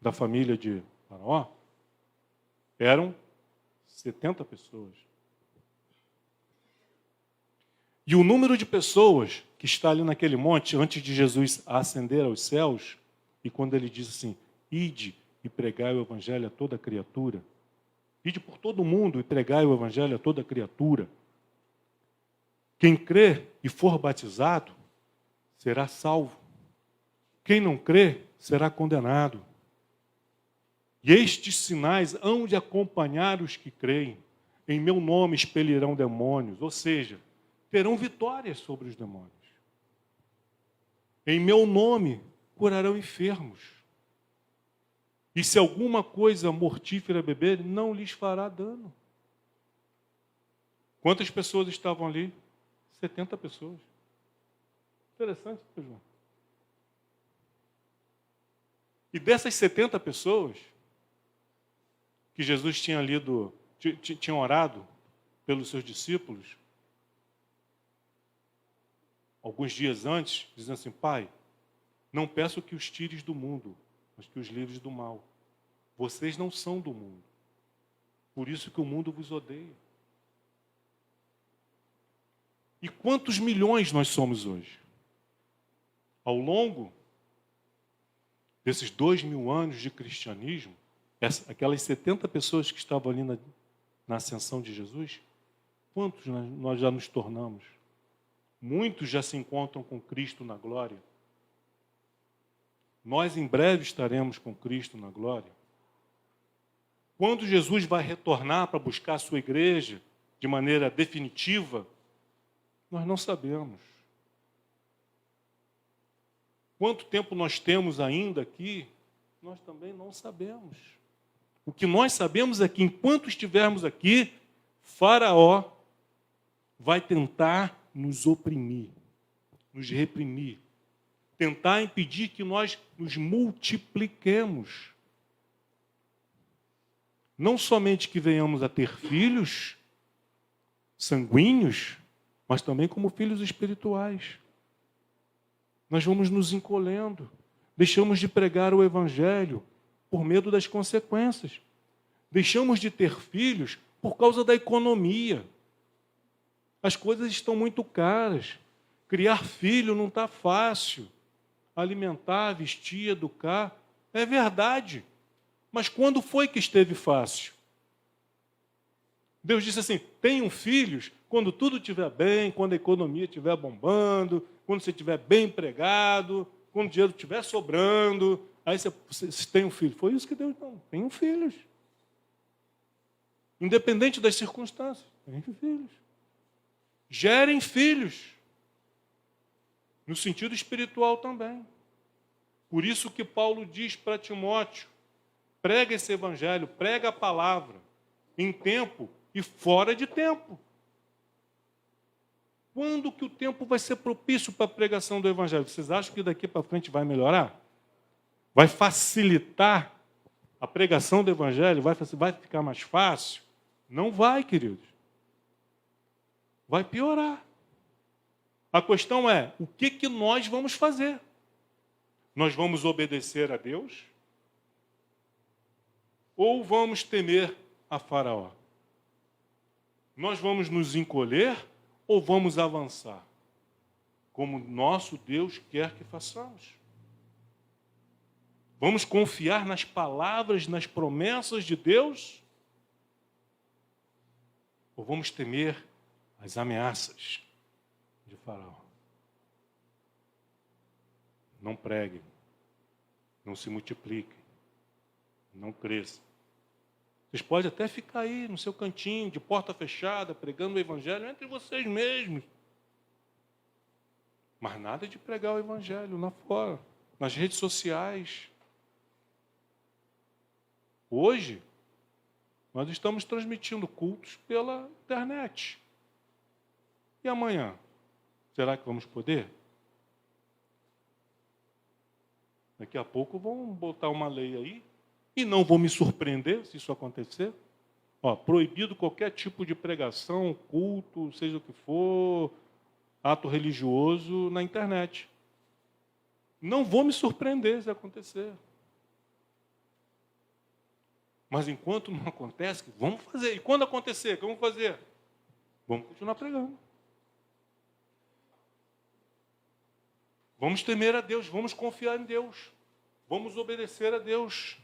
da família de Faraó, eram 70 pessoas. E o número de pessoas que está ali naquele monte, antes de Jesus ascender aos céus, E quando ele diz assim, ide e pregai o evangelho a toda criatura, ide por todo mundo e pregai o evangelho a toda criatura. Quem crê e for batizado será salvo. Quem não crê será condenado. E estes sinais hão de acompanhar os que creem. Em meu nome expelirão demônios, ou seja, terão vitórias sobre os demônios. Em meu nome curarão enfermos. E se alguma coisa mortífera beber, não lhes fará dano. Quantas pessoas estavam ali? 70 pessoas. Interessante, João. E dessas 70 pessoas que Jesus tinha tinha orado pelos seus discípulos, alguns dias antes, dizendo assim, Pai, não peço que os tires do mundo, mas que os livres do mal. Vocês não são do mundo. Por isso que o mundo vos odeia. E quantos milhões nós somos hoje? Ao longo desses 2000 anos de cristianismo, aquelas 70 pessoas que estavam ali na ascensão de Jesus, quantos nós já nos tornamos? Muitos já se encontram com Cristo na glória. Nós em breve estaremos com Cristo na glória. Quando Jesus vai retornar para buscar a sua igreja de maneira definitiva, nós não sabemos. Quanto tempo nós temos ainda aqui, nós também não sabemos. O que nós sabemos é que enquanto estivermos aqui, Faraó vai tentar nos oprimir, nos reprimir, tentar impedir que nós nos multipliquemos. Não somente que venhamos a ter filhos sanguíneos, mas também como filhos espirituais. Nós vamos nos encolhendo, deixamos de pregar o evangelho por medo das consequências. Deixamos de ter filhos por causa da economia. As coisas estão muito caras. Criar filho não está fácil. Alimentar, vestir, educar, é verdade. Mas quando foi que esteve fácil? Deus disse assim, tenham filhos quando tudo estiver bem, quando a economia estiver bombando, quando você estiver bem empregado, quando o dinheiro estiver sobrando, aí você tem um filho. Foi isso que Deus não. Tenham filhos. Independente das circunstâncias, tenham filhos. Gerem filhos. No sentido espiritual também. Por isso que Paulo diz para Timóteo, prega esse evangelho, prega a palavra, em tempo e fora de tempo. Quando que o tempo vai ser propício para a pregação do evangelho? Vocês acham que daqui para frente vai melhorar? Vai facilitar a pregação do evangelho? Vai ficar mais fácil? Não vai, queridos. Vai piorar. A questão é, o que nós vamos fazer? Nós vamos obedecer a Deus? Ou vamos temer a Faraó? Nós vamos nos encolher ou vamos avançar? Como nosso Deus quer que façamos. Vamos confiar nas palavras, nas promessas de Deus? Ou vamos temer as ameaças de Faraó? Não preguem, não se multipliquem, não cresçam. Vocês podem até ficar aí no seu cantinho, de porta fechada, pregando o evangelho entre vocês mesmos. Mas nada de pregar o evangelho lá fora, nas redes sociais. Hoje, nós estamos transmitindo cultos pela internet. E amanhã? Será que vamos poder? Daqui a pouco vão botar uma lei aí, e não vou me surpreender se isso acontecer. Proibido qualquer tipo de pregação, culto, seja o que for, ato religioso na internet. Não vou me surpreender se acontecer. Mas enquanto não acontece, vamos fazer. E quando acontecer, o que vamos fazer? Vamos continuar pregando. Vamos temer a Deus, vamos confiar em Deus. Vamos obedecer a Deus,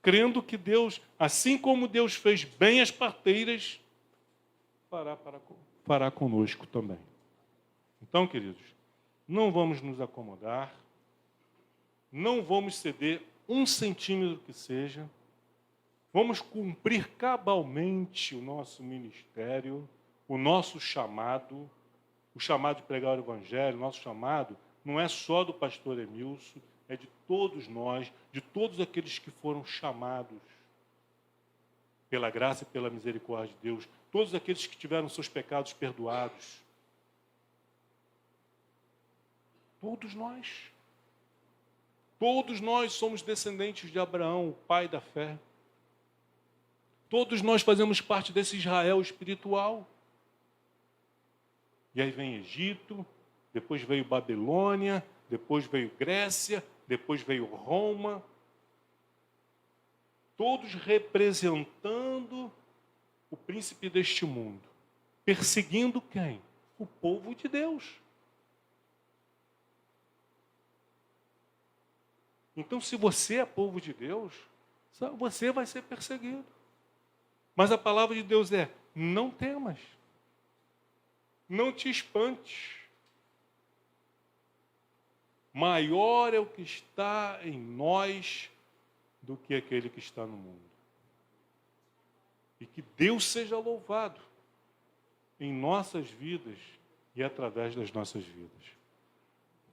crendo que Deus, assim como Deus fez bem as parteiras, fará conosco também. Então, queridos, não vamos nos acomodar, não vamos ceder 1 centímetro que seja, vamos cumprir cabalmente o nosso ministério, o nosso chamado, o chamado de pregar o Evangelho, o nosso chamado não é só do pastor Emilson, é de todos nós, de todos aqueles que foram chamados pela graça e pela misericórdia de Deus, todos aqueles que tiveram seus pecados perdoados. Todos nós somos descendentes de Abraão, o pai da fé. Todos nós fazemos parte desse Israel espiritual. E aí vem Egito, depois veio Babilônia, depois veio Grécia, depois veio Roma. Todos representando o príncipe deste mundo. Perseguindo quem? O povo de Deus. Então, se você é povo de Deus, você vai ser perseguido. Mas a palavra de Deus é: não temas, não te espantes. Maior é o que está em nós do que aquele que está no mundo. E que Deus seja louvado em nossas vidas e através das nossas vidas.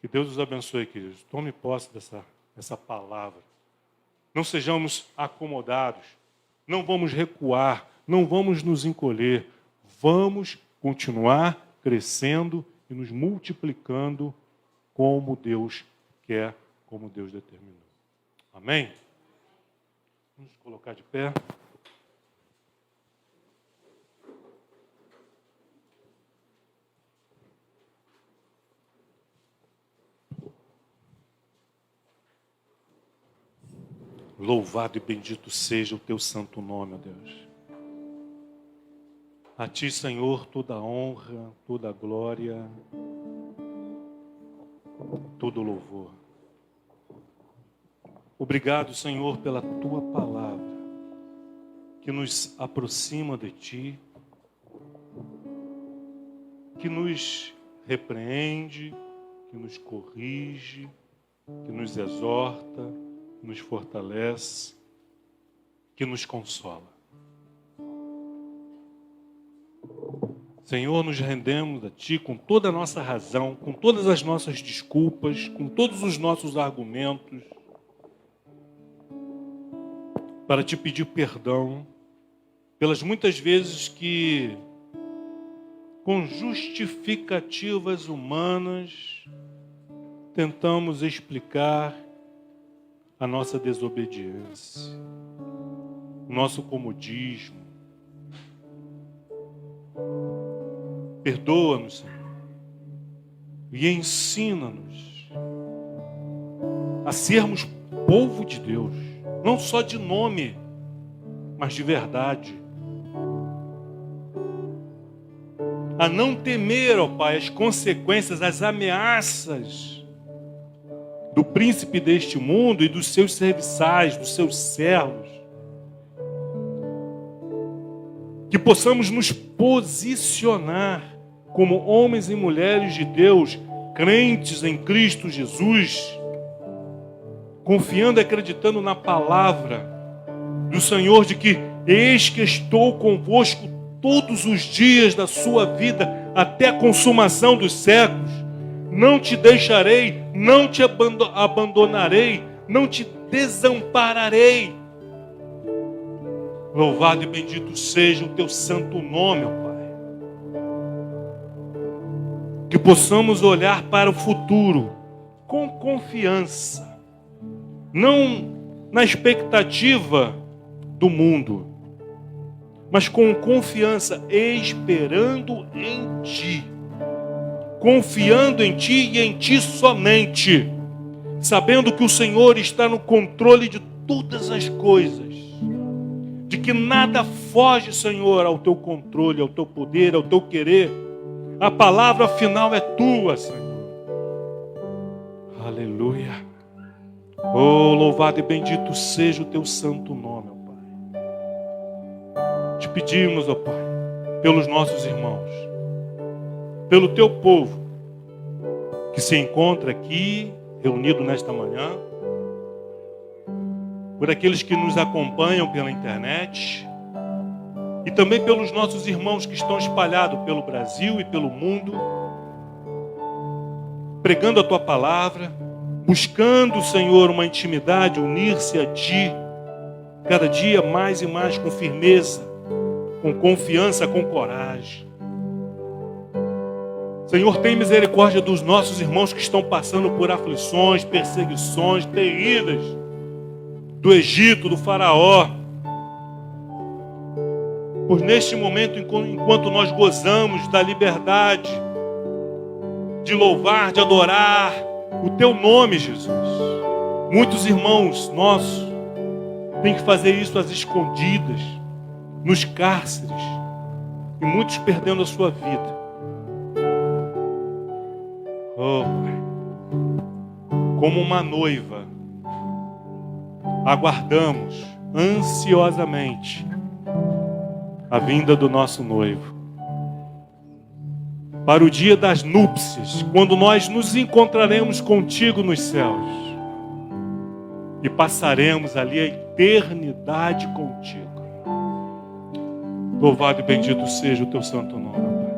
Que Deus os abençoe, queridos. Tome posse dessa palavra. Não sejamos acomodados. Não vamos recuar. Não vamos nos encolher. Vamos continuar crescendo e nos multiplicando como Deus quer, como Deus determinou. Amém? Vamos colocar de pé. Louvado e bendito seja o teu santo nome, ó Deus. A ti, Senhor, toda a honra, toda a glória, todo o louvor. Obrigado, Senhor, pela tua palavra, que nos aproxima de ti, que nos repreende, que nos corrige, que nos exorta, que nos fortalece, que nos consola. Senhor, nos rendemos a Ti com toda a nossa razão, com todas as nossas desculpas, com todos os nossos argumentos, para Te pedir perdão pelas muitas vezes que, com justificativas humanas, tentamos explicar a nossa desobediência, o nosso comodismo. Perdoa-nos, Senhor, e ensina-nos a sermos povo de Deus, não só de nome, mas de verdade. A não temer, ó Pai, as consequências, as ameaças do príncipe deste mundo e dos seus serviçais, dos seus servos. Que possamos nos posicionar como homens e mulheres de Deus, crentes em Cristo Jesus, confiando e acreditando na palavra do Senhor de que eis que estou convosco todos os dias da sua vida até a consumação dos séculos. Não te deixarei, não te abandonarei, não te desampararei. Louvado e bendito seja o teu santo nome, ó Pai. Que possamos olhar para o futuro com confiança, não na expectativa do mundo, mas com confiança, esperando em Ti, confiando em Ti e em Ti somente, sabendo que o Senhor está no controle de todas as coisas, de que nada foge, Senhor, ao Teu controle, ao Teu poder, ao Teu querer. A palavra final é Tua, Senhor. Aleluia. Oh, louvado e bendito seja o teu santo nome, ó Pai. Te pedimos, ó Pai, pelos nossos irmãos, pelo teu povo que se encontra aqui, reunido nesta manhã, por aqueles que nos acompanham pela internet e também pelos nossos irmãos que estão espalhados pelo Brasil e pelo mundo, pregando a tua palavra, buscando, Senhor, uma intimidade, unir-se a ti, cada dia mais e mais com firmeza, com confiança, com coragem. Senhor, tem misericórdia dos nossos irmãos que estão passando por aflições, perseguições terríveis, do Egito, do faraó. Por neste momento, enquanto nós gozamos da liberdade de louvar, de adorar o teu nome, Jesus, muitos irmãos nossos têm que fazer isso às escondidas, nos cárceres, e muitos perdendo a sua vida. Oh, Pai, como uma noiva, aguardamos ansiosamente a vinda do nosso noivo. Para o dia das núpcias, quando nós nos encontraremos contigo nos céus e passaremos ali a eternidade contigo. Louvado e bendito seja o teu santo nome, Pai.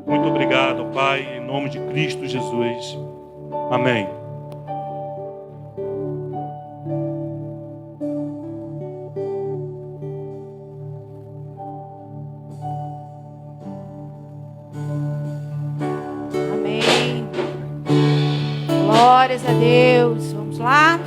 Muito obrigado, Pai, em nome de Cristo Jesus. Amém. Amém. Glórias a Deus. Vamos lá?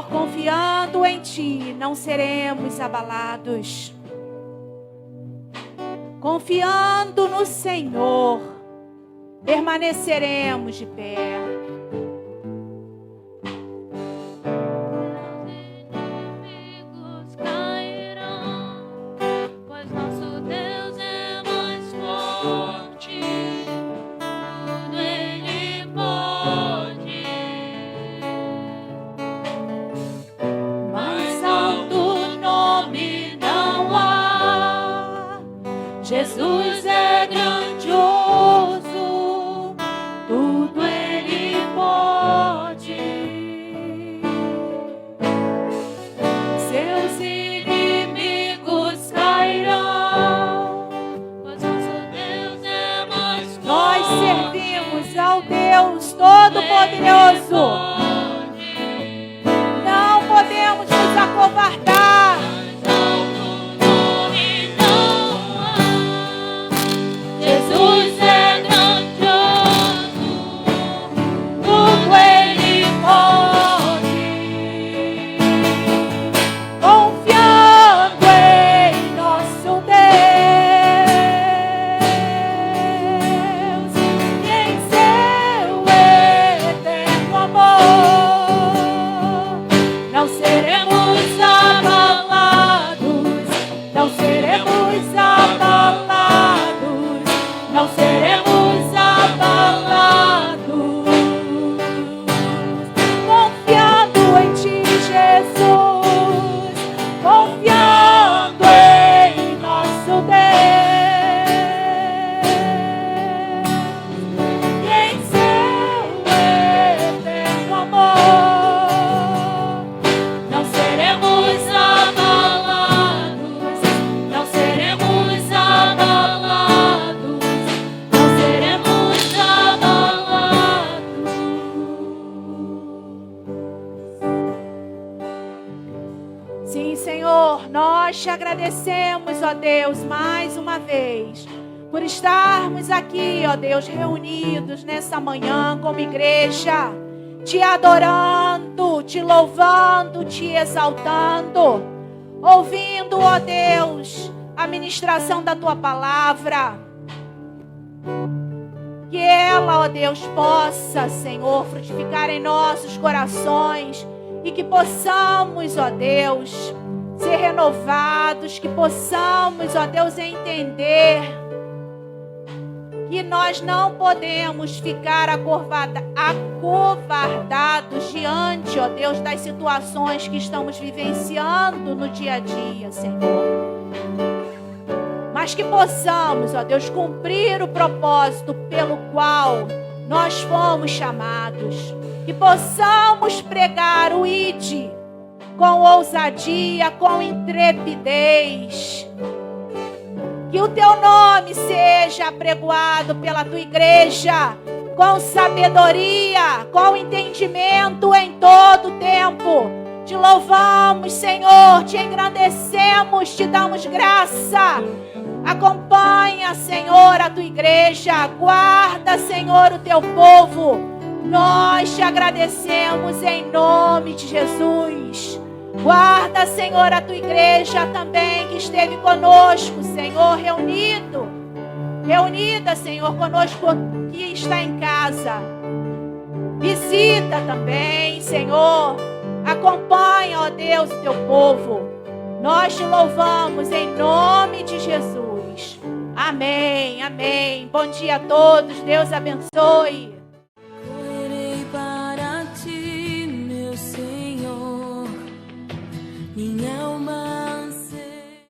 Confiando em Ti, não seremos abalados. Confiando no Senhor, permaneceremos de pé. Jesus é grandioso, tudo Ele pode. Seus inimigos cairão, pois nosso Deus é mais forte. Nós servimos ao Deus Todo-Poderoso. Não podemos nos acovardar. Jesus é grandioso, tudo Ele pode. Confiando em nosso Deus e em seu eterno amor, não seremos abalados, não seremos abalados, não seremos abalados. agradecemos, ó Deus, mais uma vez, por estarmos aqui, ó Deus, reunidos nessa manhã como igreja, te adorando, te louvando, te exaltando, ouvindo, ó Deus, a ministração da tua palavra. Que ela, ó Deus, possa, Senhor, frutificar em nossos corações e que possamos, ó Deus, ser renovados, que possamos, ó Deus, entender que nós não podemos ficar acovardados diante, ó Deus, das situações que estamos vivenciando no dia a dia, Senhor. Mas que possamos, ó Deus, cumprir o propósito pelo qual nós fomos chamados. Que possamos pregar o ID com ousadia, com intrepidez. Que o teu nome seja apregoado pela tua igreja com sabedoria, com entendimento em todo o tempo. Te louvamos, Senhor, te engrandecemos, te damos graça. Acompanha, Senhor, a tua igreja. Guarda, Senhor, o teu povo. Nós te agradecemos em nome de Jesus. Guarda, Senhor, a tua igreja também que esteve conosco, Senhor, reunida, Senhor, conosco que está em casa. Visita também, Senhor. Acompanha, ó Deus, o teu povo. Nós te louvamos em nome de Jesus. Amém, amém. Bom dia a todos. Deus abençoe.